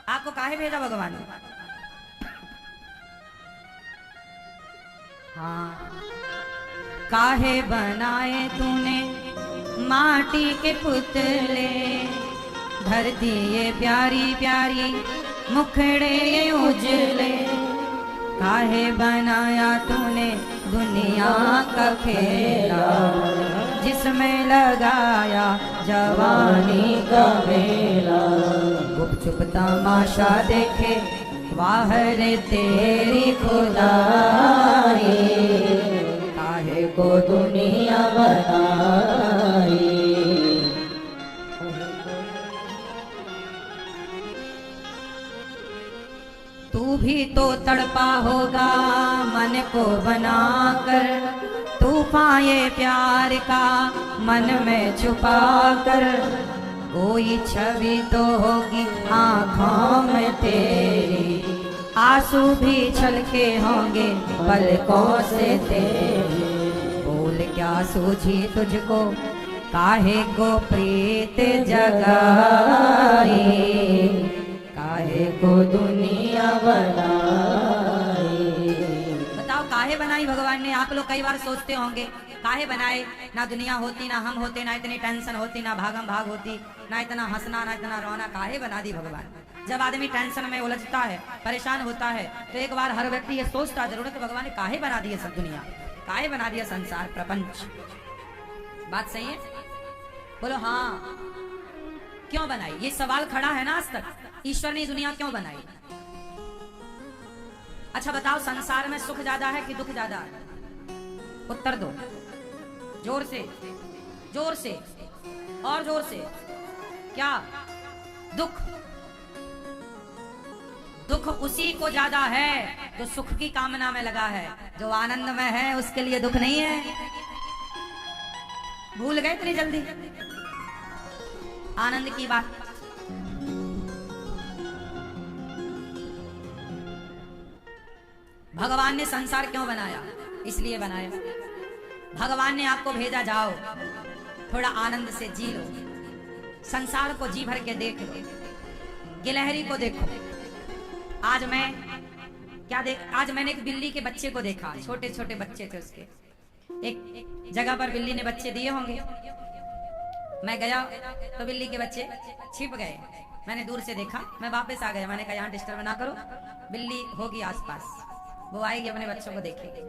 S1: आपको काहे भेजा भगवान ने? हाँ, काहे बनाए तूने माटी के पुतले, धर दिए प्यारी प्यारी मुखड़े उजले। काहे बनाया तूने दुनिया का खेला, जिसमें लगाया जवानी का मेला। गुपचुप तमाशा देखे वाह रे तेरी खुदाई, काहे को दुनिया बनाई। तू भी तो तड़पा होगा मन को बनाकर, तूफान ये प्यार का मन में छुपा कर। कोई छवि तो होगी आँखों में तेरी, आंसू भी छलके होंगे पलकों से तेरे। बोल क्या सूझी तुझको काहे को प्रीत जगाई, काहे को दुनिया बनाई। बताओ काहे बनाई भगवान ने? आप लोग कई बार सोचते होंगे काहे बनाए? ना दुनिया होती, ना हम होते, ना इतनी टेंशन होती, ना भागम भाग होती, ना इतना हंसना, ना इतना रोना। काहे बना दी भगवान? जब आदमी टेंशन में उलझता है, परेशान होता है, तो एक बार हर व्यक्ति ये सोचता जरूर है कि भगवान ने काहे बना दिया सब दुनिया, काहे बना दिया संसार प्रपंच। बात सही है? बोलो हाँ। क्यों बनाई? ये सवाल खड़ा है ना आज तक, ईश्वर ने दुनिया क्यों बनाई? अच्छा बताओ, संसार में सुख ज्यादा है कि दुख ज्यादा है? उत्तर दो जोर से, जोर से और जोर से। क्या? दुख। दुख उसी को ज्यादा है जो सुख की कामना में लगा है। जो आनंद में है उसके लिए दुख नहीं है। भूल गए इतनी जल्दी आनंद की बात? भगवान ने संसार क्यों बनाया? इसलिए बनाया। भगवान ने आपको भेजा, जाओ थोड़ा आनंद से जी लो, संसार को जी भर के देख लो, गिलहरी को देखो। आज मैंने एक बिल्ली के बच्चे को देखा, छोटे छोटे बच्चे थे उसके। एक जगह पर बिल्ली ने बच्चे दिए होंगे, मैं गया तो बिल्ली के बच्चे छिप गए। मैंने दूर से देखा, मैं वापस आ गया। मैंने कहा यहाँ डिस्टर्ब ना करो, बिल्ली होगी आसपास, वो आएगी अपने बच्चों को देखेगी।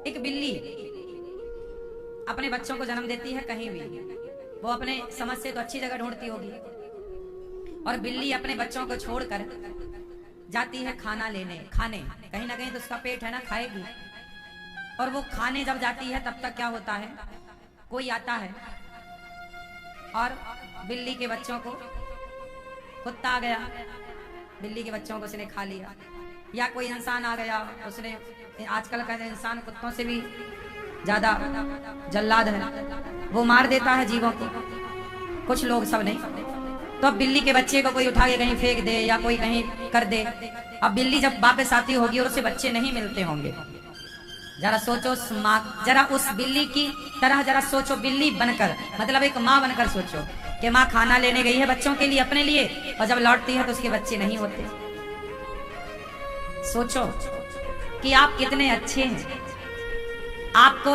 S1: एक बिल्ली अपने बच्चों को जन्म देती है कहीं भी, वो अपने समझ से तो अच्छी जगह ढूंढती होगी, और बिल्ली अपने बच्चों को छोड़कर जाती है खाना लेने, खाने। कहीं ना कहीं तो उसका पेट है ना, खाएगी। और वो खाने जब जाती है तब तक क्या होता है, कोई आता है और बिल्ली के बच्चों को, कुत्ता आ गया, बिल्ली के बच्चों को उसने खा लिया, या कोई इंसान आ गया, उसने, आजकल का इंसान कुत्तों से भी ज्यादा जल्लाद है, वो मार देता है जीवों को। कुछ लोग, सब नहीं। तो अब बिल्ली के बच्चे को कोई उठा के कहीं फेंक दे या कोई कहीं कर दे। अब बिल्ली जब वापस आती होगी और उसे बच्चे नहीं मिलते होंगे, जरा सोचो, जरा उस बिल्ली की तरह जरा सोचो, बिल्ली बनकर, मतलब एक माँ बनकर सोचो कि माँ खाना लेने गई है बच्चों के लिए, अपने लिए, और जब लौटती है तो उसके बच्चे नहीं होते। सोचो कि आप कितने अच्छे हैं, आपको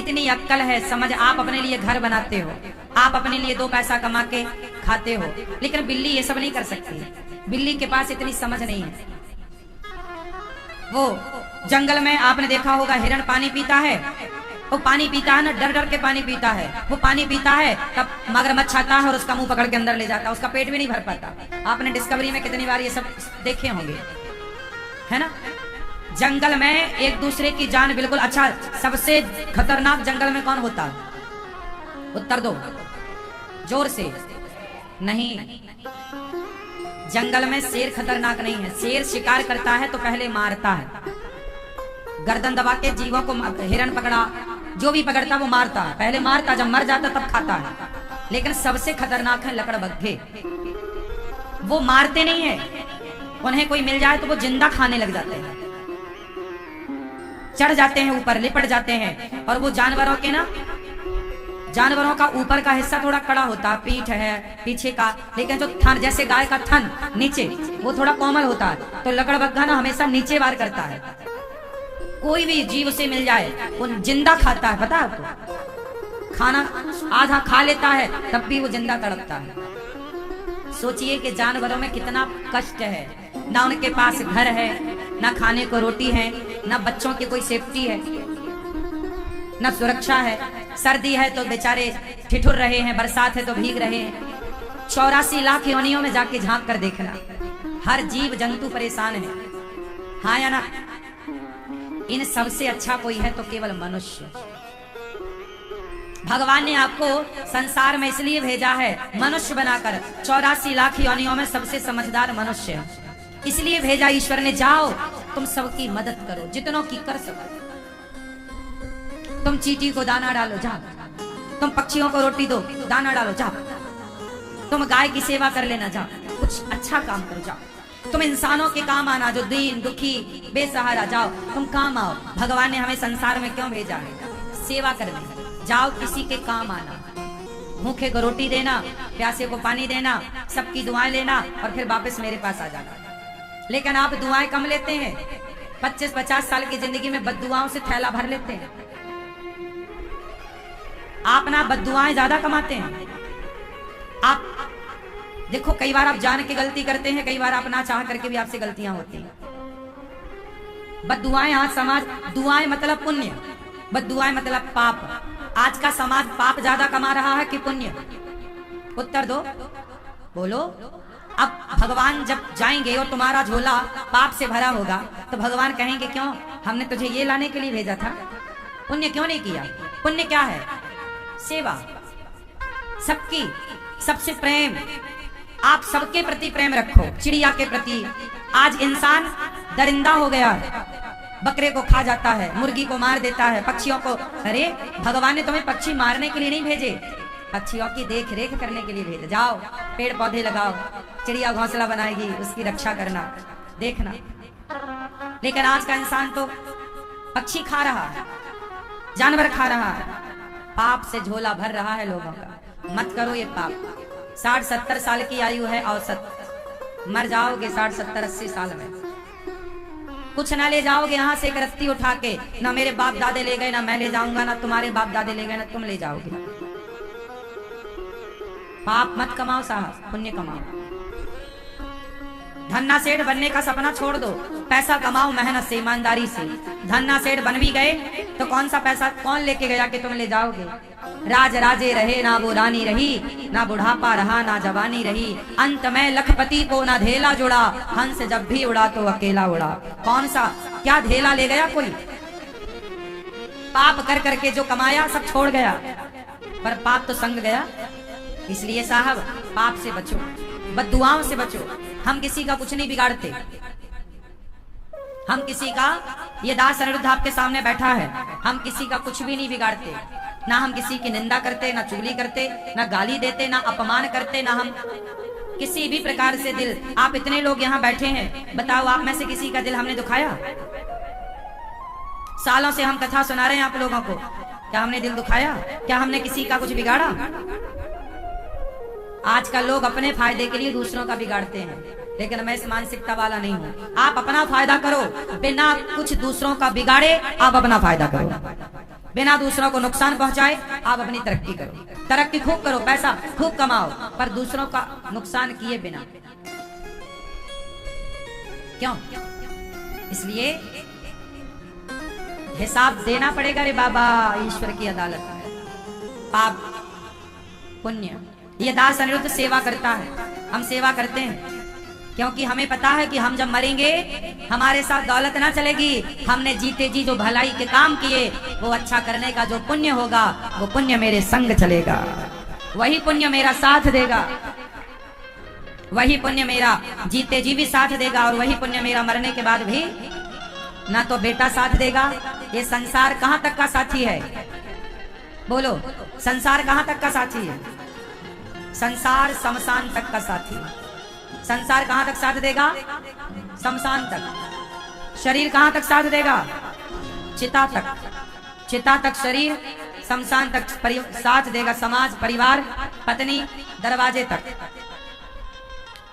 S1: इतनी अक्ल है, समझ, आप अपने लिए घर बनाते हो, आप अपने लिए 2 पैसा कमा के खाते हो, लेकिन बिल्ली ये सब नहीं कर सकती। बिल्ली के पास इतनी समझ नहीं है। वो जंगल में आपने देखा होगा, हिरण पानी पीता है, वो पानी पीता है ना, डर डर के पानी पीता है। वो पानी पीता है तब मगरमच्छ आता है और उसका मुंह पकड़ के अंदर ले जाता है, उसका पेट भी नहीं भर पाता। आपने डिस्कवरी में कितनी बार ये सब देखे होंगे, है ना? जंगल में एक दूसरे की जान बिल्कुल। अच्छा, सबसे खतरनाक जंगल में कौन होता है? उत्तर दो जोर से। नहीं, जंगल में शेर खतरनाक नहीं है। शेर शिकार करता है तो पहले मारता है, गर्दन दबा के जीवों को। हिरण पकड़ा, जो भी पकड़ता वो मारता है, पहले मारता, जब मर जाता तब खाता है। लेकिन सबसे खतरनाक है लकड़बग्घे। वो मारते नहीं है, उन्हें कोई मिल जाए तो वो जिंदा खाने लग जाते हैं, चढ़ जाते हैं ऊपर, लिपट जाते हैं। और वो जानवरों के ना, जानवरों का ऊपर का हिस्सा थोड़ा कड़ा होता है, पीठ है पीछे का, लेकिन जो थन, जैसे गाय का थन नीचे, वो थोड़ा कोमल होता है। तो लकड़बग्घा ना हमेशा नीचे वार करता है। कोई भी जीव उसे मिल जाए वो जिंदा खाता है, पता है आपको? खाना आधा खा लेता है तब भी वो जिंदा तड़पता है। सोचिए कि जानवरों में कितना कष्ट है, ना उनके पास घर है, ना खाने को रोटी है, ना बच्चों की कोई सेफ्टी है, ना सुरक्षा है। सर्दी है तो बेचारे ठिठुर रहे हैं, बरसात है तो भीग रहे हैं। 84 लाख योनियों में जाके झांक कर देखना, हर जीव जंतु परेशान है, हाँ या ना? इन सबसे अच्छा कोई है तो केवल मनुष्य। भगवान ने आपको संसार में इसलिए भेजा है मनुष्य बनाकर, 84 लाख योनियों में सबसे समझदार मनुष्य है। इसलिए भेजा ईश्वर ने, जाओ तुम सबकी मदद करो जितनों की कर सको। तुम चींटी को दाना डालो, जाओ। तुम पक्षियों को रोटी दो, दाना डालो, जाओ। तुम गाय की सेवा कर लेना, जाओ। कुछ अच्छा काम करो, जाओ। तुम इंसानों के काम आना, जो दीन दुखी बेसहारा, जाओ तुम काम आओ। भगवान ने हमें संसार में क्यों भेजा है? सेवा करने। जाओ किसी के काम आना, भूखे को रोटी देना, प्यासे को पानी देना, सबकी दुआएं लेना और फिर वापस मेरे पास आ जाना। लेकिन आप दुआएं कम लेते हैं, 25-50 साल की जिंदगी में बद्दुआओं से थैला भर लेते हैं। आप ना बद्दुआएं ज्यादा कमाते हैं। आप देखो, कई बार आप जान के गलती करते हैं, कई बार आप ना चाह करके भी आपसे गलतियां होती हैं। बद्दुआएं आज समाज, दुआएं मतलब पुण्य, बद्दुआएं मतलब पाप। आज का समाज पाप ज्यादा कमा रहा है कि पुण्य? उत्तर दो, बोलो। अब भगवान जब जाएंगे और तुम्हारा झोला पाप से भरा होगा तो भगवान कहेंगे, क्यों? हमने तुझे ये लाने के लिए भेजा था, पुण्य क्यों नहीं किया? पुण्य क्या है? सेवा, सबकी, सबसे प्रेम। आप सबके प्रति प्रेम रखो, चिड़िया के प्रति। आज इंसान दरिंदा हो गया, बकरे को खा जाता है, मुर्गी को मार देता है, पक्षियों को। अरे भगवान ने तुम्हें पक्षी मारने के लिए नहीं भेजे, पक्षियों की देख रेख करने के लिए भेजे। जाओ पेड़ पौधे लगाओ, चिड़िया घोंसला बनाएगी, उसकी रक्षा करना, देखना। लेकिन आज का इंसान तो पक्षी खा रहा है, जानवर खा रहा है, पाप से झोला भर रहा है लोगों का। मत करो ये पाप। 60-70 साल की आयु है औसत, मर जाओगे 60-70-80 साल में। कुछ ना ले जाओगे यहाँ से एक रत्ती उठा के, ना मेरे बाप दादे ले गए, ना मैं ले जाऊंगा, ना तुम्हारे बाप दादे ले गए, ना तुम ले जाओगे। पाप मत कमाओ साहब, पुण्य कमाओ। धन्ना सेठ बनने का सपना छोड़ दो, पैसा कमाओ मेहनत से, ईमानदारी से। धन्ना सेठ बन भी गए तो कौन सा पैसा कौन लेके गया कि तुम ले जाओगे? राज राजे रहे, ना वो रानी रही, ना बुढ़ापा रहा, ना जवानी रही। अंत में लखपति को ना धेला जुड़ा, हंस जब भी उड़ा तो अकेला उड़ा। कौन सा, क्या धेला ले गया कोई? पाप कर करके जो कमाया सब छोड़ गया, पर पाप तो संग गया। इसलिए साहब पाप से बचो, बद्दुआओं से बचो। हम किसी का कुछ नहीं बिगाड़ते, हम किसी का, ये दास अनिरुद्ध आपके सामने बैठा है, हम किसी का कुछ भी नहीं बिगाड़ते। ना हम किसी की निंदा करते, ना चुगली करते, ना गाली देते, ना अपमान करते, ना हम किसी भी प्रकार से दिल। आप इतने लोग यहाँ बैठे हैं, बताओ आप में से किसी का दिल हमने दुखाया? सालों से हम कथा सुना रहे हैं आप लोगों को, क्या हमने दिल दुखाया? क्या हमने किसी का कुछ बिगाड़ा? आजकल लोग अपने फायदे के लिए दूसरों का बिगाड़ते हैं, लेकिन मैं इस मानसिकता वाला नहीं हूँ। आप अपना फायदा करो, बिना कुछ दूसरों का बिगाड़े आप अपना फायदा करो, बिना दूसरों को नुकसान पहुंचाए आप अपनी तरक्की करो। तरक्की खूब करो, पैसा खूब कमाओ, पर दूसरों का नुकसान किए बिना। क्यों? इसलिए हिसाब देना पड़ेगा रे बाबा, ईश्वर की अदालत है। पाप पुण्य, ये दास अनिरुद्ध सेवा करता है, हम सेवा करते हैं क्योंकि हमें पता है कि हम जब मरेंगे हमारे साथ दौलत ना चलेगी। हमने जीते जी जो भलाई के काम किए, वो अच्छा करने का जो पुण्य होगा, वो पुण्य मेरे संग चलेगा, वही पुण्य मेरा साथ देगा, वही पुण्य मेरा जीते जी भी साथ देगा, और वही पुण्य मेरा मरने के बाद भी ना तो बेटा साथ देगा। ये संसार कहाँ तक का साथी है? बोलो, संसार कहां तक का साथी है? संसार शमशान तक का साथी है। संसार कहां तक साथ देगा? शमशान तक। शरीर कहां तक साथ देगा? चिता तक। चिता तक शरीर, शमशान तक साथ देगा समाज, परिवार, पत्नी, दरवाजे तक।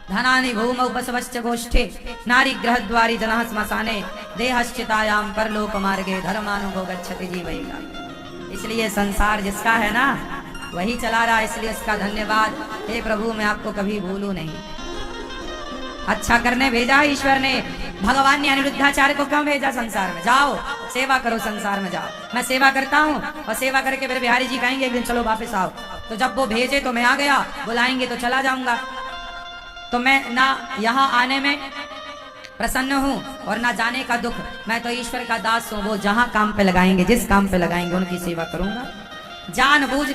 S1: धनानि भूमौ बसवश्च गोष्ठे नारी ग्रहद्वारी जनः श्मशाने देहश्चितायाम परलोक मार्गे धर्मानुगो गच्छति जीवैका। इसलिए संसार जिसका है ना वही चला रहा, इसलिए उसका धन्यवाद। हे प्रभु, मैं आपको कभी भूलूं नहीं। अच्छा करने भेजा ईश्वर ने। भगवान ने अनिरुद्धाचार्य को क्यों भेजा संसार में? जाओ सेवा करो, संसार में जाओ। मैं सेवा करता हूँ और सेवा करके मेरे बिहारी जी कहेंगे एक दिन चलो वापस आओ। तो जब वो भेजे तो मैं आ गया, बुलाएंगे तो चला जाऊंगा। तो मैं ना यहाँ आने में प्रसन्न हूँ और ना जाने का दुख। मैं तो ईश्वर का दास हूँ। वो जहाँ काम पे लगाएंगे, जिस काम पे लगाएंगे उनकी सेवा करूंगा। जानबूझकर